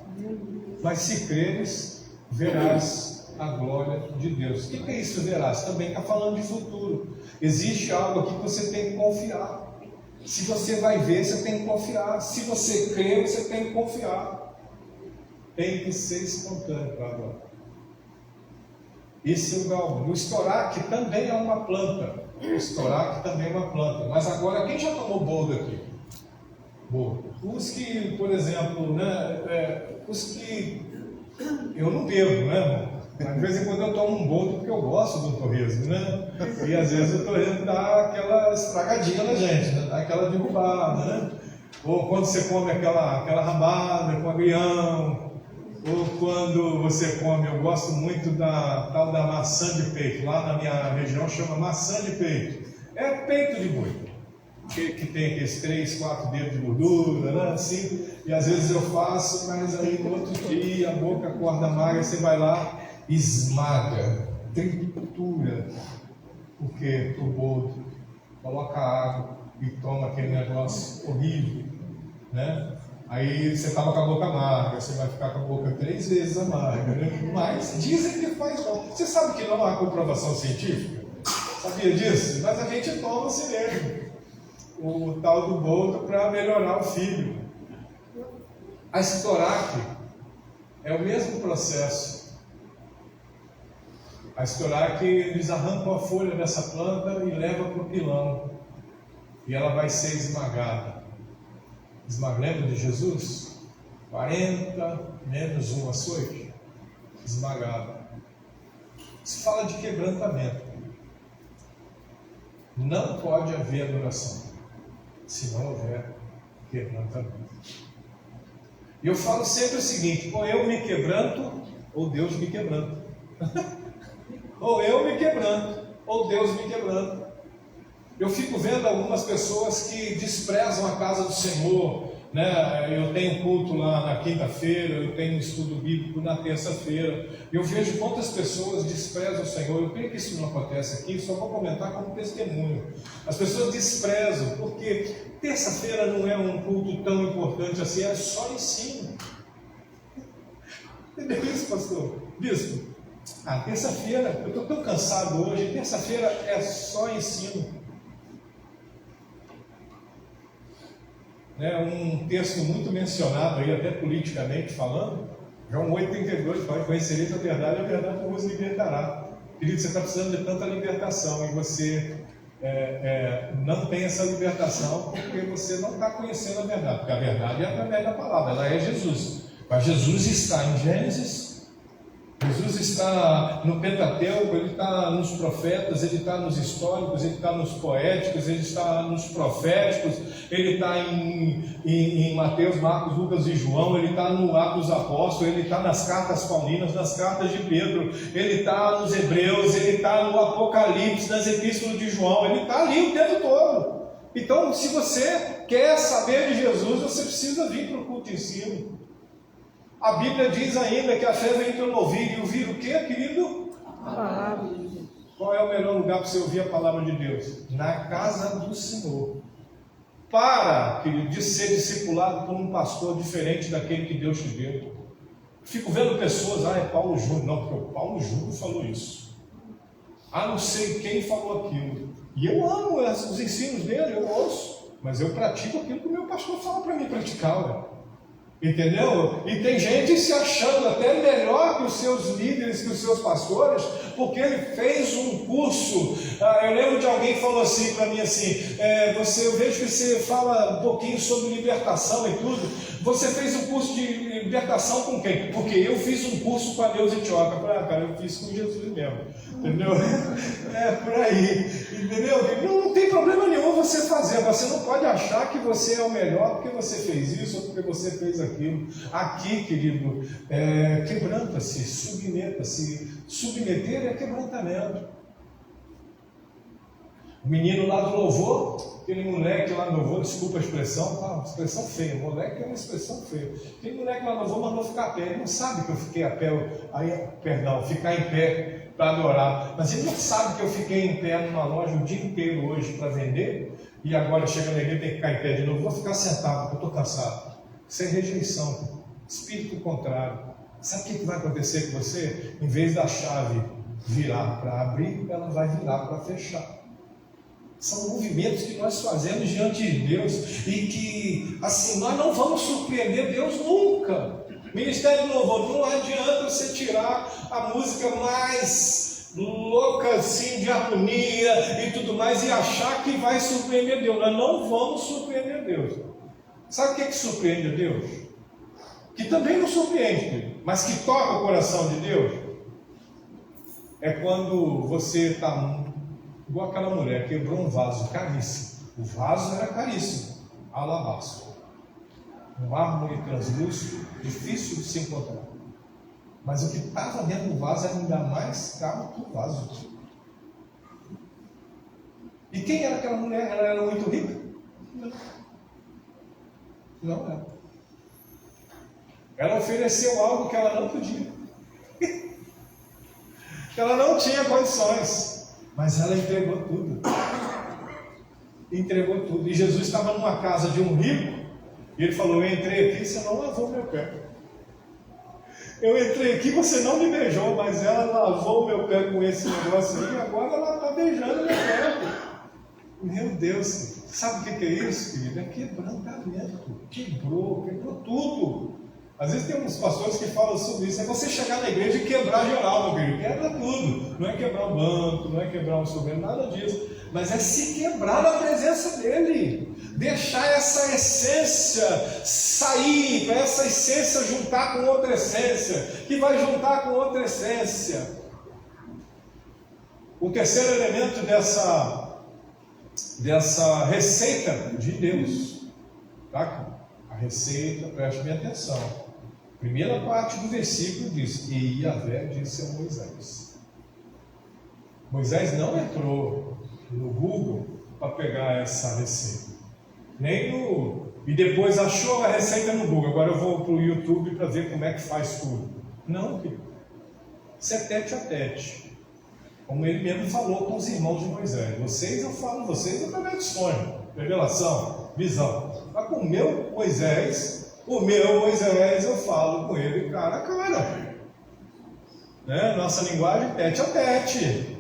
Mas se creres, verás a glória de Deus. O que é isso, verás? Também está falando de futuro. Existe algo aqui que você tem que confiar. Se você vai ver, você tem que confiar. Se você crê, você tem que confiar. Tem que ser espontâneo para adorar. Esse é o galmo. O estoraque também é uma planta. O estoraque também é uma planta. Mas agora, quem já tomou boldo aqui? Boldo. Os que, por exemplo, os que eu não bebo, irmão? Mas de vez em quando eu tomo um boldo porque eu gosto do torresmo, E às vezes o torresmo dá aquela estragadinha na gente, dá aquela derrubada, Ou quando você come aquela rabada com agrião. Ou quando você come, eu gosto muito da tal da maçã de peito. Lá na minha região chama maçã de peito. É peito de boi, que tem aqueles 3, 4 dedos de gordura, assim. E às vezes eu faço, mas aí no outro dia a boca acorda magra, você vai lá, esmaga, tritura, porque o boldo, coloca água e toma aquele negócio horrível, Aí você estava com a boca amarga, você vai ficar com a boca 3 vezes amarga, Mas dizem que faz mal. Você sabe que não há comprovação científica? Sabia disso? Mas a gente toma assim mesmo. O tal do boldo para melhorar o filho. A estoraque é o mesmo processo. A estoraque, eles arrancam a folha dessa planta e levam para o pilão. E ela vai ser esmagada. Lembra de Jesus? 40 menos 1 açoite, esmagado. Se fala de quebrantamento. Não pode haver adoração se não houver quebrantamento. E eu falo sempre o seguinte: ou eu me quebranto, ou Deus me quebranta. Ou eu me quebranto, ou Deus me quebranta. Eu fico vendo algumas pessoas que desprezam a casa do Senhor, Eu tenho culto lá na quinta-feira, eu tenho estudo bíblico na terça-feira. Eu vejo quantas pessoas desprezam o Senhor. Eu creio que isso não acontece aqui, só vou comentar como testemunho. As pessoas desprezam, porque terça-feira não é um culto tão importante assim, é só ensino. Entendeu isso, pastor? Bispo? Terça-feira, eu estou tão cansado hoje, terça-feira é só ensino. Um texto muito mencionado aí, até politicamente falando, João 8,32 fala: conhecereis a verdade vos libertará. Querido, você está precisando de tanta libertação e você não tem essa libertação porque você não está conhecendo a verdade. Porque a verdade é através da palavra, ela é Jesus. Mas Jesus está em Gênesis, Jesus está no Pentateuco, Ele está nos profetas, Ele está nos históricos, Ele está nos poéticos, Ele está nos proféticos, Ele está em Mateus, Marcos, Lucas e João, Ele está no Atos dos Apóstolos, Ele está nas cartas paulinas, nas cartas de Pedro, Ele está nos Hebreus, Ele está no Apocalipse, nas epístolas de João, Ele está ali o tempo todo. Então, se você quer saber de Jesus, você precisa vir para o culto em ensino. A Bíblia diz ainda que a fé vem pelo ouvir, e ouvir o que, querido? A palavra. Qual é o melhor lugar para você ouvir a palavra de Deus? Na casa do Senhor. Para, querido, de ser discipulado por um pastor diferente daquele que Deus te deu. Fico vendo pessoas, é Paulo Júnior. Não, porque o Paulo Júnior falou isso. Não sei quem falou aquilo. E eu amo os ensinos dele, eu ouço. Mas eu pratico aquilo que o meu pastor fala para mim praticar, ué. Entendeu? E tem gente se achando até melhor que os seus líderes, que os seus pastores, porque ele fez um curso. Eu lembro de alguém que falou assim para mim assim: eu vejo que você fala um pouquinho sobre libertação e tudo. Você fez um curso de libertação com quem? Porque eu fiz um curso com a Deus Etíope. Eu falei: cara, eu fiz com Jesus mesmo. Entendeu? Por aí. Entendeu? Não tem problema nenhum você fazer. Você não pode achar que você é o melhor porque você fez isso ou porque você fez aquilo. Aqui, querido, quebranta-se, submeta-se. Submeter é quebrantamento. O menino lá do louvor, aquele moleque lá no louvor, desculpa a expressão, expressão feia, moleque é uma expressão feia. Aquele moleque lá no louvor mandou ficar a pé, ele não sabe que eu fiquei a pé, ficar em pé para adorar, mas ele não sabe que eu fiquei em pé numa loja o dia inteiro hoje para vender, e agora chega na igreja tem que ficar em pé de novo, vou ficar sentado porque eu estou cansado. Isso é rejeição, espírito contrário. Sabe o que vai acontecer com você? Em vez da chave virar para abrir, ela vai virar para fechar. São movimentos que nós fazemos diante de Deus e que, assim, nós não vamos surpreender Deus nunca. Ministério do Louvor, não adianta você tirar a música mais louca, assim, de harmonia e tudo mais e achar que vai surpreender Deus. Nós não vamos surpreender Deus. Sabe o que surpreende a Deus? Que também não surpreende, mas que toca o coração de Deus. É quando você está igual aquela mulher, quebrou um vaso caríssimo. O vaso era caríssimo, alabastro. Um mármore translúcido, difícil de se encontrar. Mas o que estava dentro do vaso era ainda mais caro que o vaso. E quem era aquela mulher? Ela era muito rica? Não era. Ela ofereceu algo que ela não podia. Que ela não tinha condições. Mas ela entregou tudo. Entregou tudo. E Jesus estava numa casa de um rico. E ele falou: eu entrei aqui, você não lavou meu pé. Eu entrei aqui, você não me beijou, mas ela lavou meu pé com esse negócio aí. E agora ela está beijando meu pé. Meu Deus, sabe o que é isso, querido? É quebrantamento. Quebrou tudo. Às vezes tem uns pastores que falam sobre isso. É você chegar na igreja e quebrar geral, meu querido. Quebra tudo. Não é quebrar um banco, não é quebrar um instrumento, nada disso. Mas é se quebrar na presença dele. Deixar essa essência sair, para essa essência juntar com outra essência, que vai juntar com outra essência. O terceiro elemento dessa receita de Deus, tá? A receita, preste bem atenção. Primeira parte do versículo diz: e Yahvé disse a Moisés. Moisés não entrou no Google para pegar essa receita. E depois achou a receita no Google. Agora eu vou para o YouTube para ver como é que faz tudo. Não, querido. Isso é tete a tete. Como ele mesmo falou com os irmãos de Moisés. Vocês eu falo, vocês eu também sonho. Revelação, visão. Mas com o meu Moisés eu falo com ele cara a cara. Né? Nossa linguagem tete a tete.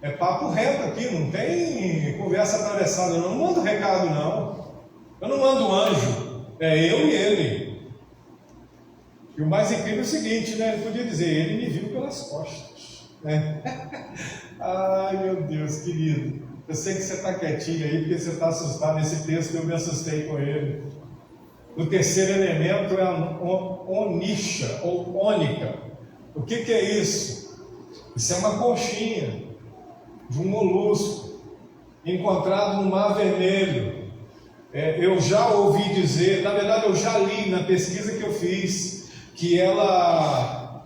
É papo reto aqui, não tem conversa atravessada. Eu não mando recado, não. Eu não mando anjo. É eu e ele. E o mais incrível é o seguinte, né? Ele podia dizer, ele me viu pelas costas, né? Ai, meu Deus, querido. Eu sei que você está quietinho aí, porque você está assustado nesse texto, eu me assustei com ele. O terceiro elemento é a onixa, ou ônica. O que é isso? Isso é uma conchinha de um molusco encontrado no Mar Vermelho. Eu já ouvi dizer, na verdade eu já li na pesquisa que eu fiz, que ela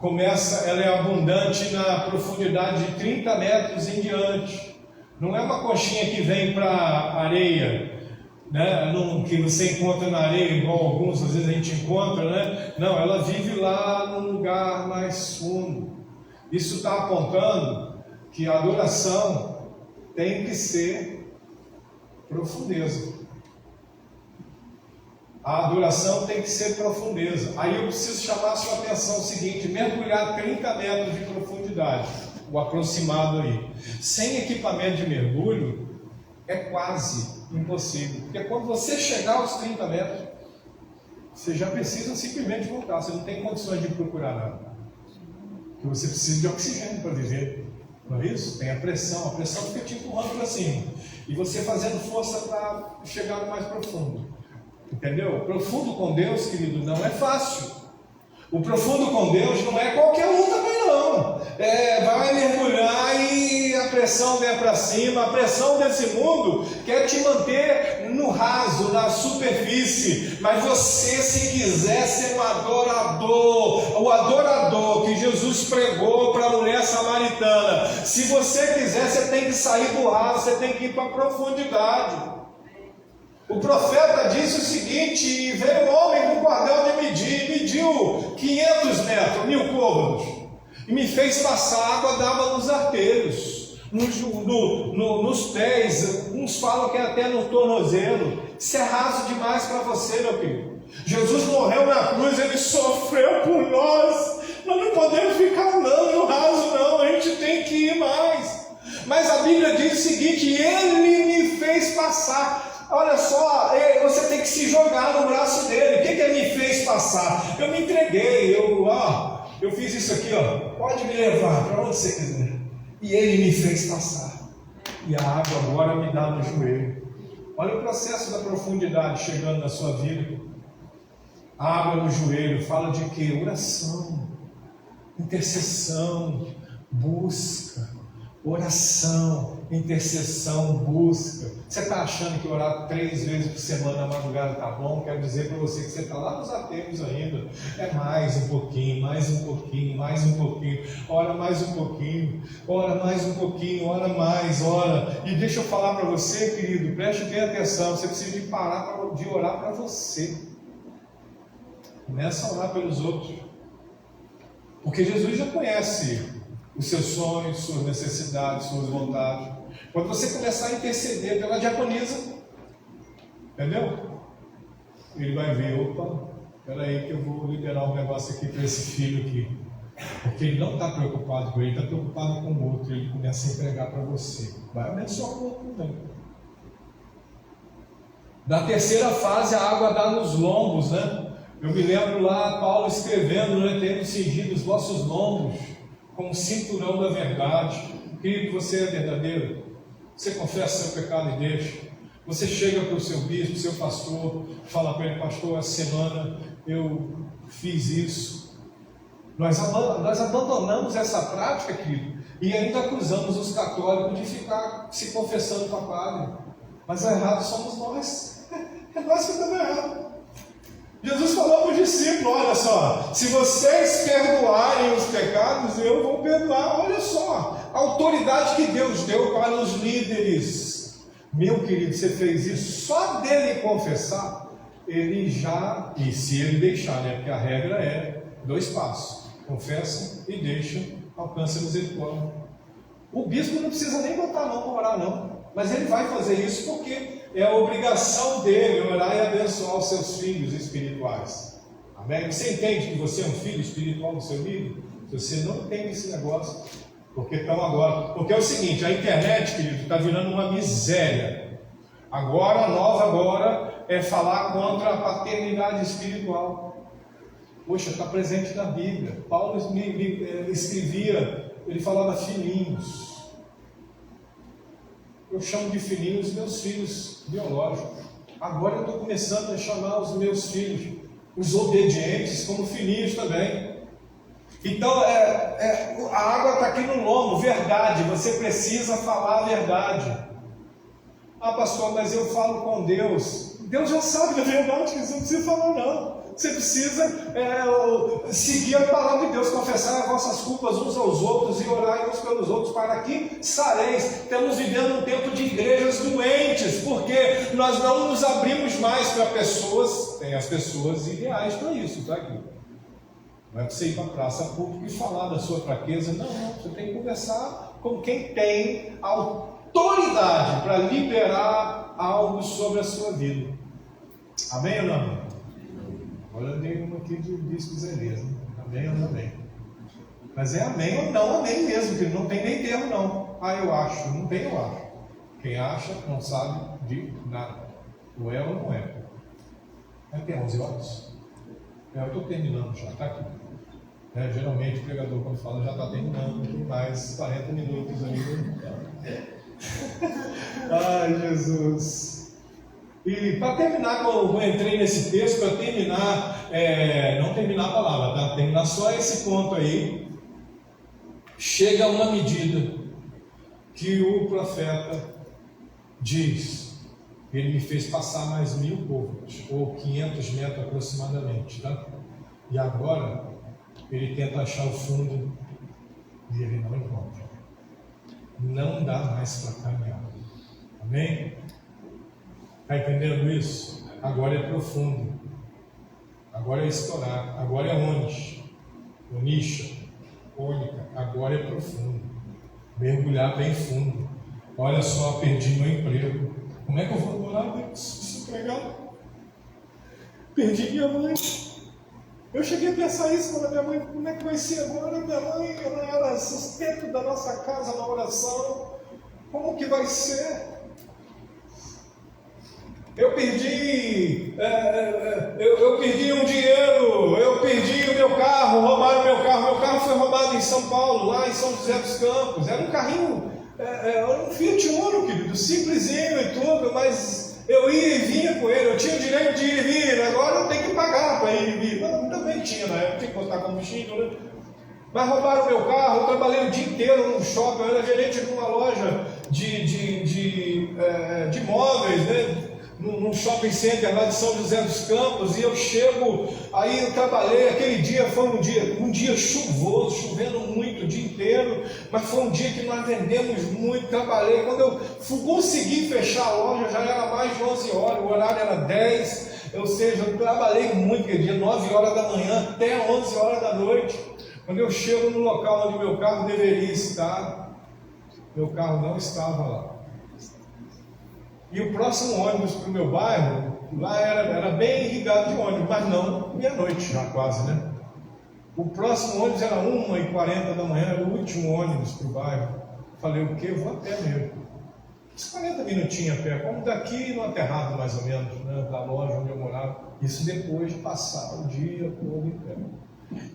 é abundante na profundidade de 30 metros em diante. Não é uma conchinha que vem para areia, né? Que você encontra na areia, igual alguns às vezes a gente encontra, né? Não, ela vive lá num lugar mais fundo. Isso está apontando que a adoração tem que ser profundeza. A adoração tem que ser profundeza. Aí eu preciso chamar a sua atenção o seguinte: mergulhar 30 metros de profundidade, o aproximado aí, sem equipamento de mergulho, é quase impossível. Porque quando você chegar aos 30 metros, você já precisa simplesmente voltar. Você não tem condições de procurar nada. Porque você precisa de oxigênio para viver. Não é isso? Tem a pressão fica te empurrando para cima. E você fazendo força para chegar no mais profundo. Entendeu? Profundo com Deus, querido, não é fácil. O profundo com Deus não é qualquer um também não. Vai mergulhar e a pressão vem para cima. A pressão desse mundo quer te manter no raso, na superfície. Mas você, se quiser ser um adorador, o adorador que Jesus pregou para a mulher samaritana, se você quiser, você tem que sair do raso, você tem que ir para a profundidade. O profeta disse o seguinte: veio um homem com cordel de medir, mediu 500 metros, 1000 côvados, e me fez passar água, dava nos arteiros, nos pés, uns falam que é até no tornozelo. Isso é raso demais para você, meu filho. Jesus morreu na cruz, ele sofreu por nós. Nós não podemos ficar no raso não, a gente tem que ir mais. Mas a Bíblia diz o seguinte: ele me fez passar. Olha só, você tem que se jogar no braço dele. O que ele me fez passar? Eu me entreguei, eu fiz isso aqui, pode me levar para onde você quiser. E ele me fez passar. E a água agora me dá no joelho. Olha o processo da profundidade chegando na sua vida. A água no joelho fala de quê? Oração, intercessão, busca. Oração, intercessão, busca. Você está achando que orar 3 vezes por semana na madrugada está bom? Quero dizer para você que você está lá nos aterros ainda. É mais um pouquinho, mais um pouquinho, mais um pouquinho. Ora mais um pouquinho, ora mais um pouquinho, ora mais, ora. E deixa eu falar para você, querido, preste bem atenção. Você precisa de parar de orar para você. Começa a orar pelos outros. Porque Jesus já conhece os seus sonhos, suas necessidades, suas vontades. Quando você começar a interceder pela diaconisa, entendeu? Ele vai ver: opa, espera aí que eu vou liberar um negócio aqui para esse filho aqui. Porque ele não está preocupado com ele, está preocupado com o outro. Ele começa a entregar para você. Vai abençoar o outro também. Na terceira fase, a água dá nos lombos, né? Eu me lembro lá, Paulo escrevendo, né? Tendo cingido os vossos lombos com o cinturão da verdade. Querido, você é verdadeiro. Você confessa seu pecado e deixa. Você chega para o seu bispo, seu pastor, fala para ele: pastor, essa semana eu fiz isso. Nós abandonamos essa prática, querido, e ainda acusamos os católicos de ficar se confessando para padre. Mas o errado somos nós. É nós que estamos errados. Jesus falou para os discípulos: olha só, se vocês perdoarem os pecados, eu vou perdoar. Olha só, a autoridade que Deus deu para os líderes. Meu querido, você fez isso, só dele confessar, ele já, e se ele deixar, né? Porque a regra é 2 passos: confessa e deixa, alcança a misericórdia. O bispo não precisa nem botar a mão para orar, não. Mas ele vai fazer isso porque é a obrigação dele orar e abençoar os seus filhos espirituais. Amém? Você entende que você é um filho espiritual do seu filho? Se você não entende esse negócio, porque é o seguinte: a internet, querido, está virando uma miséria. Agora, a nova agora é falar contra a paternidade espiritual. Poxa, está presente na Bíblia. Paulo escrevia, ele falava filhinhos. Eu chamo de filhinhos meus filhos biológicos. Agora eu estou começando a chamar os meus filhos, os obedientes, como filhinhos também. Então, a água está aqui no lombo, verdade, você precisa falar a verdade. Ah, pastor, mas eu falo com Deus. Deus já sabe da verdade, você não precisa falar não. Você precisa seguir a palavra de Deus, confessar as vossas culpas uns aos outros e orar uns pelos outros para que sareis. Estamos vivendo um tempo de igrejas doentes, porque nós não nos abrimos mais para pessoas, tem as pessoas ideais para isso, tá aqui. Não é para você ir para a praça pública e falar da sua fraqueza, não, você tem que conversar com quem tem autoridade para liberar algo sobre a sua vida. Amém ou não? Olha, eu dei uma aqui de bispo Zeleza. Amém ou não amém? Mas é amém ou não amém mesmo, que não tem nem termo não. Ah, eu acho. Não tem eu acho. Quem acha não sabe de nada. Ou é ou não é. Tem 11 horas? Eu estou terminando já, está aqui. Geralmente o pregador quando fala já está terminando, tem mais 40 minutos ainda. Ai, Jesus. E para terminar, eu entrei nesse texto, para terminar, não terminar a palavra, tá? Terminar só esse ponto aí. Chega uma medida que o profeta diz, ele me fez passar mais 1000 côvados, ou 500 metros aproximadamente, tá? E agora, ele tenta achar o fundo e ele não encontra. Não dá mais para caminhar. Amém? Está entendendo isso? Agora é profundo. Agora é estourar. Agora é onixa, ônica. Agora é profundo. Mergulhar bem fundo. Olha só, perdi meu emprego. Como é que eu vou morar desempregado? Perdi minha mãe. Eu cheguei a pensar isso quando a minha mãe, como é que vai ser agora? Minha mãe, ela era sustento da nossa casa na oração. Como que vai ser? Eu perdi um dinheiro, eu perdi o meu carro, roubaram o meu carro foi roubado em São Paulo, lá em São José dos Campos, era um carrinho, era um Fiat Uno, querido, simplesinho e tudo, mas eu ia e vinha com ele, eu tinha o direito de ir e vir, agora eu tenho que pagar para ir e vir, mas também tinha na época, tem que botar combustível, né? Mas roubaram o meu carro, eu trabalhei o dia inteiro num shopping, eu era gerente de uma loja de móveis, né? Num shopping center lá de São José dos Campos, e eu chego, aí eu trabalhei, aquele dia foi um dia chuvoso, chovendo muito o dia inteiro, mas foi um dia que nós vendemos muito, trabalhei, quando eu consegui fechar a loja, já era mais de 11 horas, o horário era 10, ou seja, eu trabalhei muito aquele dia, 9 horas da manhã até 11 horas da noite, quando eu chego no local onde meu carro deveria estar, meu carro não estava lá. E o próximo ônibus para o meu bairro, lá era bem irrigado de ônibus, mas não meia-noite já quase, né? O próximo ônibus era 1h40 da manhã, era o último ônibus para o bairro. Falei, o quê? Eu vou a pé mesmo. Uns 40 minutinhos a pé, como daqui no aterrado mais ou menos, né? Da loja onde eu morava. Isso depois de passar o dia todo em pé.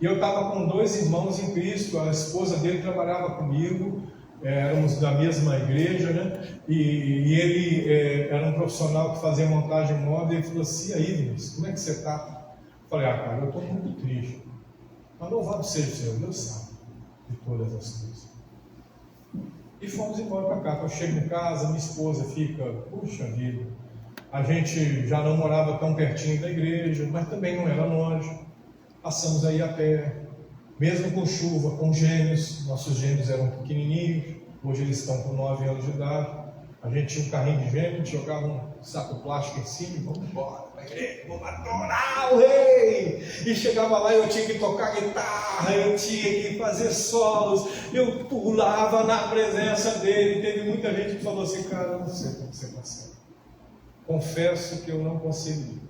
E eu estava com 2 irmãos em Cristo, a esposa dele trabalhava comigo, éramos da mesma igreja, né? E ele era um profissional que fazia montagem móvel, e ele falou assim, e aí, Vinícius, como é que você está? Eu falei, cara, eu estou muito triste, mas louvado seja o Senhor, Deus sabe de todas as coisas. E fomos embora para cá. Quando eu chego em casa, minha esposa fica, puxa vida, a gente já não morava tão pertinho da igreja, mas também não era longe, passamos aí a pé, mesmo com chuva, com gêmeos, nossos gêmeos eram pequenininhos, hoje eles estão com 9 anos de idade, a gente tinha um carrinho de gêmeos, jogava um saco plástico em cima e vamos embora para a igreja, vamos adorar o rei! E chegava lá, eu tinha que tocar guitarra, eu tinha que fazer solos, eu pulava na presença dele, teve muita gente que falou assim, cara, eu não sei como você consegue. Confesso que eu não consegui.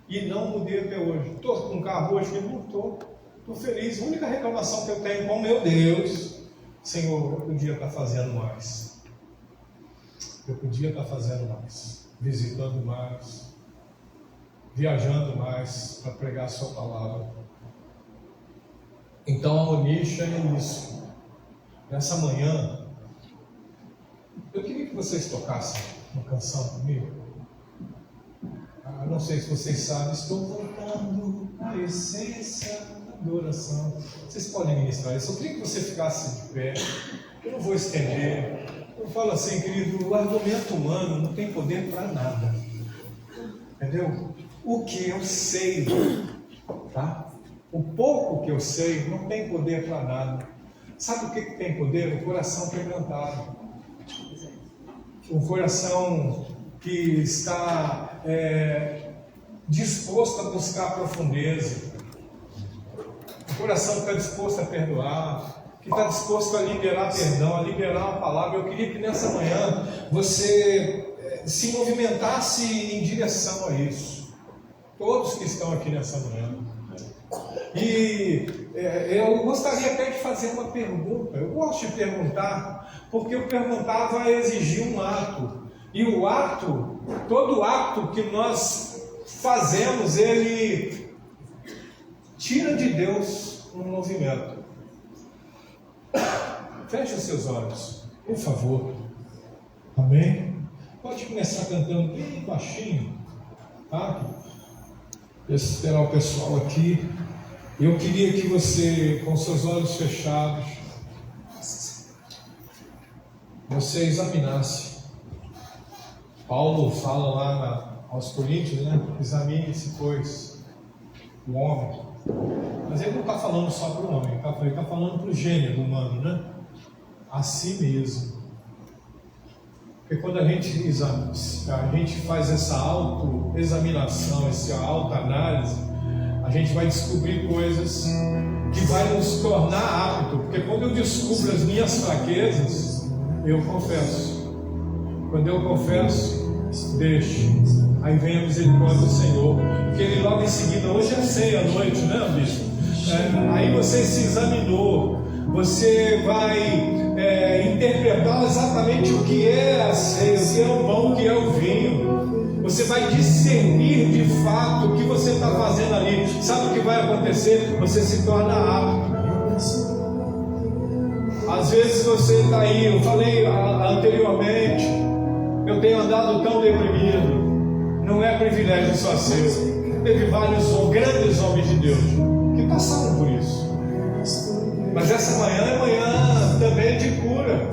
E não mudei até hoje. Estou com um carro hoje que não estou. Estou feliz. A única reclamação que eu tenho com meu Deus, Senhor, eu podia estar fazendo mais. Eu podia estar fazendo mais. Visitando mais. Viajando mais para pregar a sua palavra. Então a Onisha é isso. Nessa manhã, eu queria que vocês tocassem uma canção comigo. Não sei se vocês sabem, estou voltando à essência da adoração. Vocês podem ministrar isso. Eu queria que você ficasse de pé. Eu não vou estender. Eu falo assim, querido, o argumento humano não tem poder para nada. Entendeu? O que eu sei, tá? O pouco que eu sei não tem poder para nada. Sabe o que tem poder? O coração quebrantado. Um coração que está disposto a buscar a profundeza. Um coração que está disposto a perdoar, que está disposto a liberar perdão, a liberar uma palavra. Eu queria que nessa manhã você se movimentasse em direção a isso. Todos que estão aqui nessa manhã. E eu gostaria até de fazer uma pergunta. Eu gosto de perguntar, porque o perguntar vai exigir um ato. E o ato, todo ato que nós fazemos, ele tira de Deus um movimento. Feche os seus olhos, por favor. Amém? Pode começar cantando bem baixinho, tá? Esperar o pessoal aqui. Eu queria que você, com seus olhos fechados, você examinasse. Paulo fala lá aos Coríntios, né? Examine-se, pois, o homem. Mas ele não está falando só para o homem, ele está falando para o gênero humano, né? A si mesmo. Porque quando a gente faz essa autoexaminação, essa autoanálise, a gente vai descobrir coisas que vai nos tornar apto. Porque quando eu descubro as minhas fraquezas, eu confesso. Quando eu confesso, deixo. Aí vem a misericórdia do Senhor. Porque Ele logo em seguida, hoje é ceia à noite, né, bispo? Aí você se examinou. Você vai interpretar exatamente o que é a ceia, o que é o pão, o que é o vinho. Você vai discernir de fato o que você está fazendo ali. Sabe o que vai acontecer? Você se torna apto. Às vezes você está aí, eu falei anteriormente, eu tenho andado tão deprimido. Não é privilégio só seu. Teve vários grandes homens de Deus que passaram por isso. Mas essa manhã é manhã também de cura,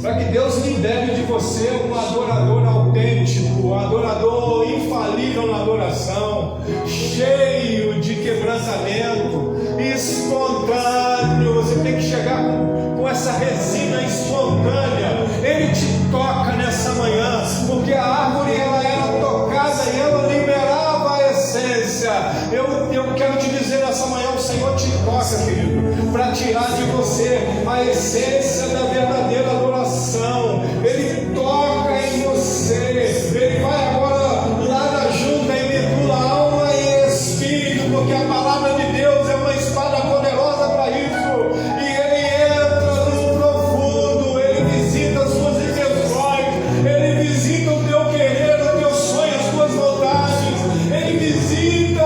para que Deus libere de você um adorador autêntico, um adorador infalível na adoração, cheio de quebrantamento, espontâneo. Você tem que chegar com essa resina espontânea. Ele te toca nessa manhã, porque a árvore ela era tocada e ela liberava a essência. Eu quero te dizer nessa manhã, o Senhor te toca, querido, para tirar de você a essência da verdadeira adoração. Ele toca em você. Ele vai agora lá na junta e medula alma e espírito, porque a palavra de Deus é uma espada poderosa para isso. E Ele entra no profundo. Ele visita as suas intenções. Ele visita o teu querer, o teu sonho, as tuas vontades. Ele visita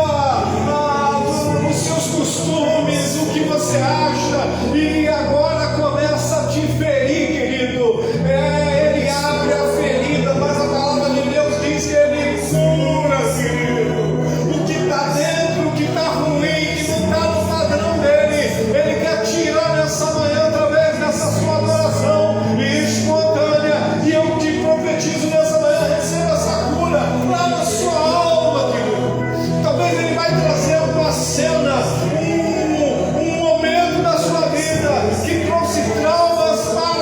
os seus costumes, o que você acha, e agora começa a te ferir, querido. Ele abre a ferida, mas a palavra de Deus diz que Ele cura, querido. O que está dentro, o que está ruim, que não está no padrão dele, Ele quer tirar nessa manhã através dessa sua adoração espontânea. E eu te profetizo nessa manhã, receba essa cura lá na sua alma, querido. Talvez Ele vai trazer uma cena, um momento da sua vida que trouxe traumas para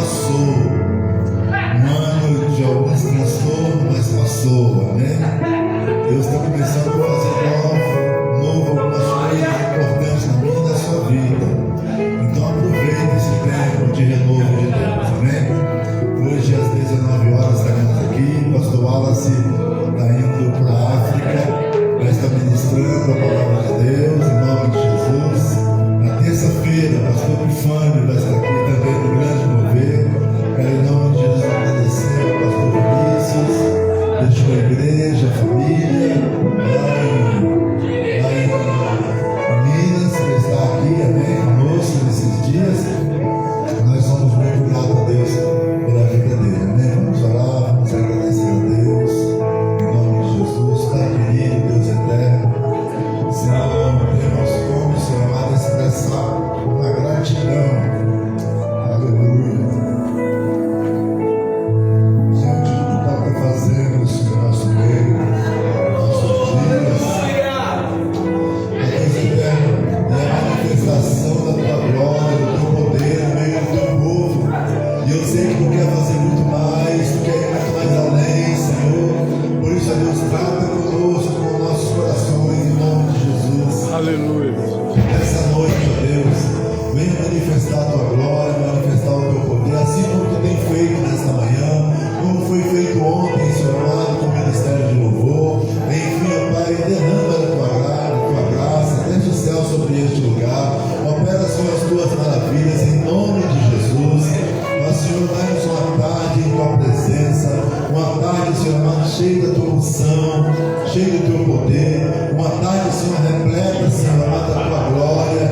passou. Um ano de alguns transtornos, mas passou, amém? Deus está começando a fazer novo, algumas coisas importantes na minha e na sua vida. Então aproveite esse tempo de renovo de Deus, amém? Hoje às 19 horas estaremos aqui. Pastor Wallace está indo para a África, vai estar ministrando a palavra de Deus em nome de Jesus. Na terça-feira, pastor Epifânio vai estar aqui também no grande mover. Quero em nome de Jesus agradecer ao pastor Vinícius, deixou a igreja, a família, lá em Minas, que está aqui, amém, conosco nesses dias. Nós somos muito gratos a Deus pela vida dele, amém? Vamos orar, vamos agradecer a Deus, em nome de Jesus, Pai querido, Deus eterno. Senhor, temos como, Senhor amado, expressar uma gratidão. Aleluia. Senhor, de tudo que está fazendo, Senhor, nosso meio, nossos dias. Deus eterno, é a manifestação da tua glória, do teu poder no meio do teu povo. E eu sei que tu quer fazer muito mais, tu quer ir muito mais além, Senhor. Por isso, Deus, trata conosco, com nossos corações, em nome de Jesus. Aleluia. Essa noite, ó Deus, venha manifestar a tua glória, manifestar o teu poder, assim como tu tem feito nesta manhã, como foi feito ontem, Senhor amado, com o ministério de louvor. Enfim, ó Pai, derrama a tua graça, desde o céu sobre este lugar. Opera, Senhor, as tuas maravilhas, em nome de Jesus. Ó Senhor, dá-nos uma tarde em tua presença, uma tarde, Senhor amado, cheia da tua unção, cheia do teu poder, uma tarde, Senhor, repleta, Senhor amado, da tua glória.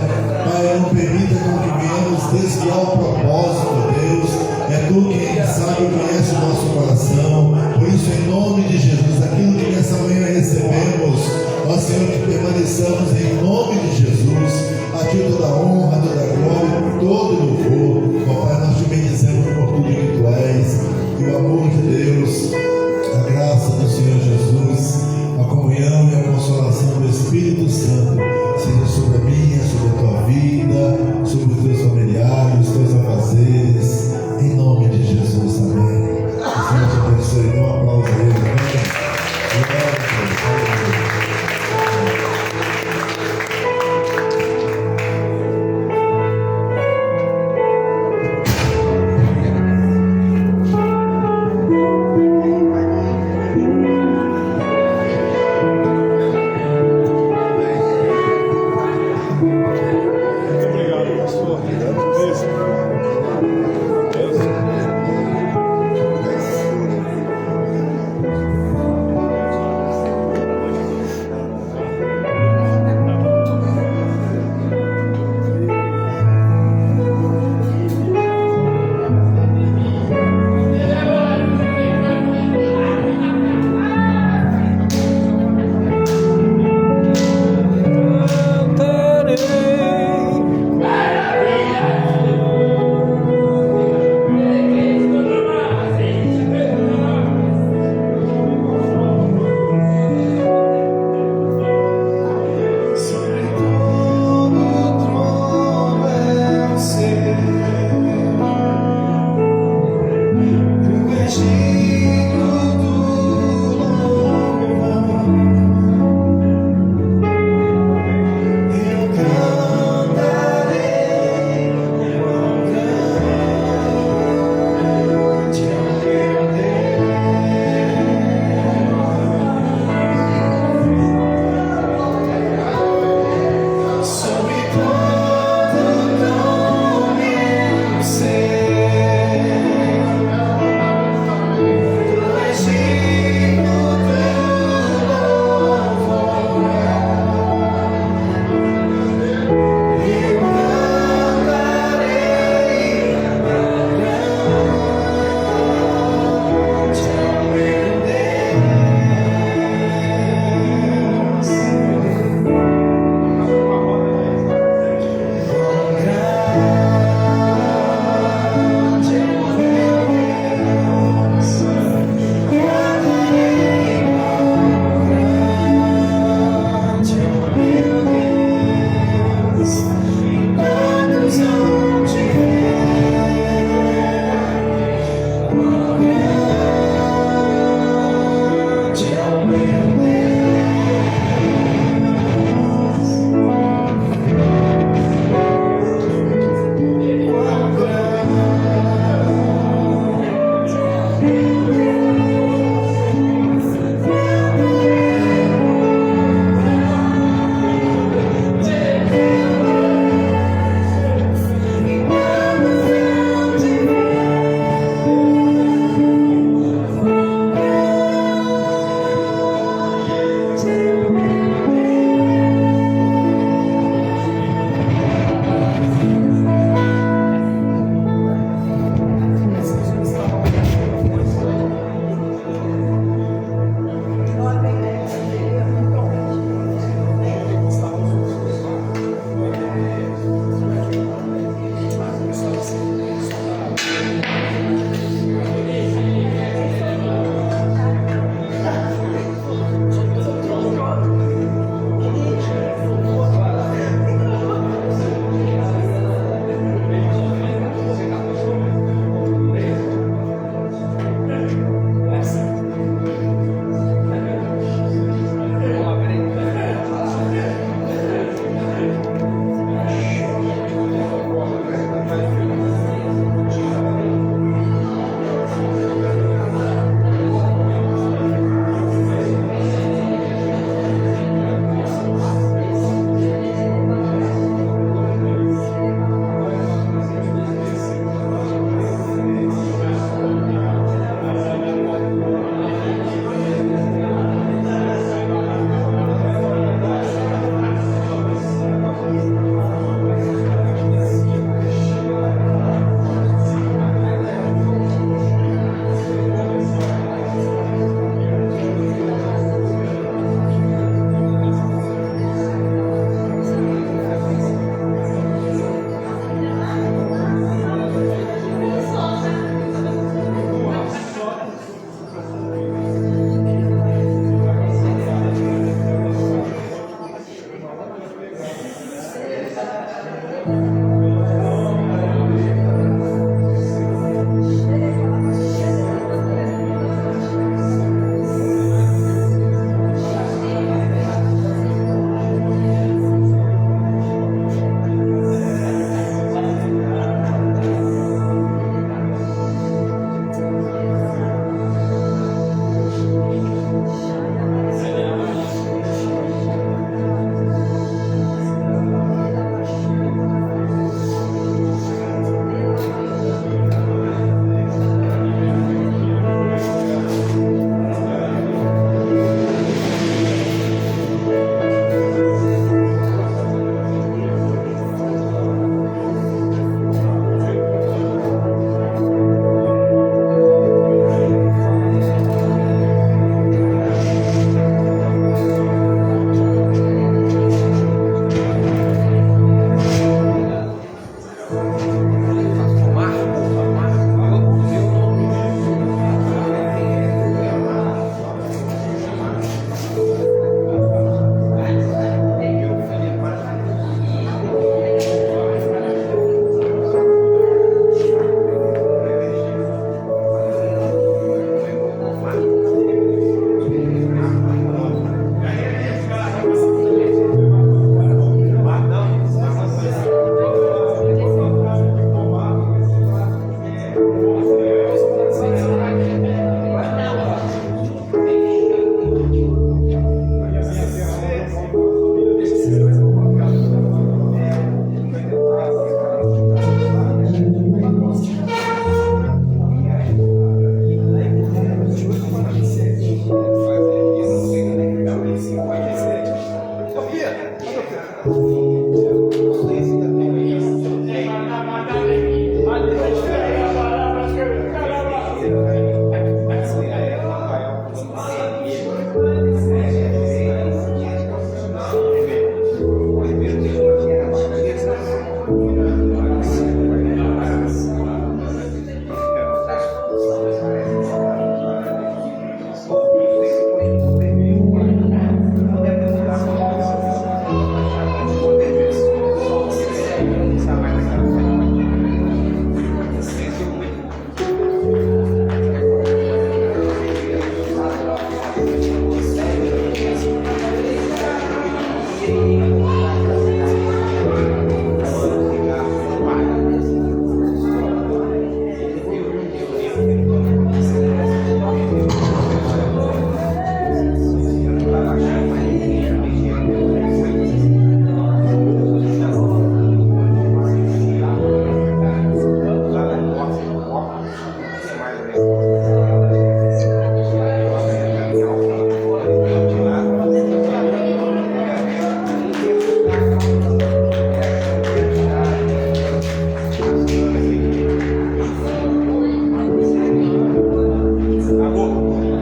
Pai, não permita com que venhamos desviar o propósito, ó Deus. É tu quem sabe e conhece o nosso coração. Por isso, em nome de Jesus, aquilo que nessa manhã recebemos, ó Senhor, que permaneçamos em nome de Jesus. A ti toda a honra, toda a glória, todo o louvor. Ó Pai, nós te bendizemos por tudo que tu és. E o amor de Deus, a graça do Senhor Jesus, a comunhão e a consolação do Espírito Santo seja sobre a minha, sobre a tua vida, sobre os teus familiares, os teus afazeres, em nome de Jesus, amém. O Senhor te abençoe, dê um aplauso a ele, amém. Glória a Deus.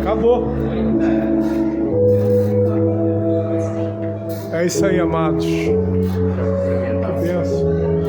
Acabou. É isso aí, amados. Que bênção.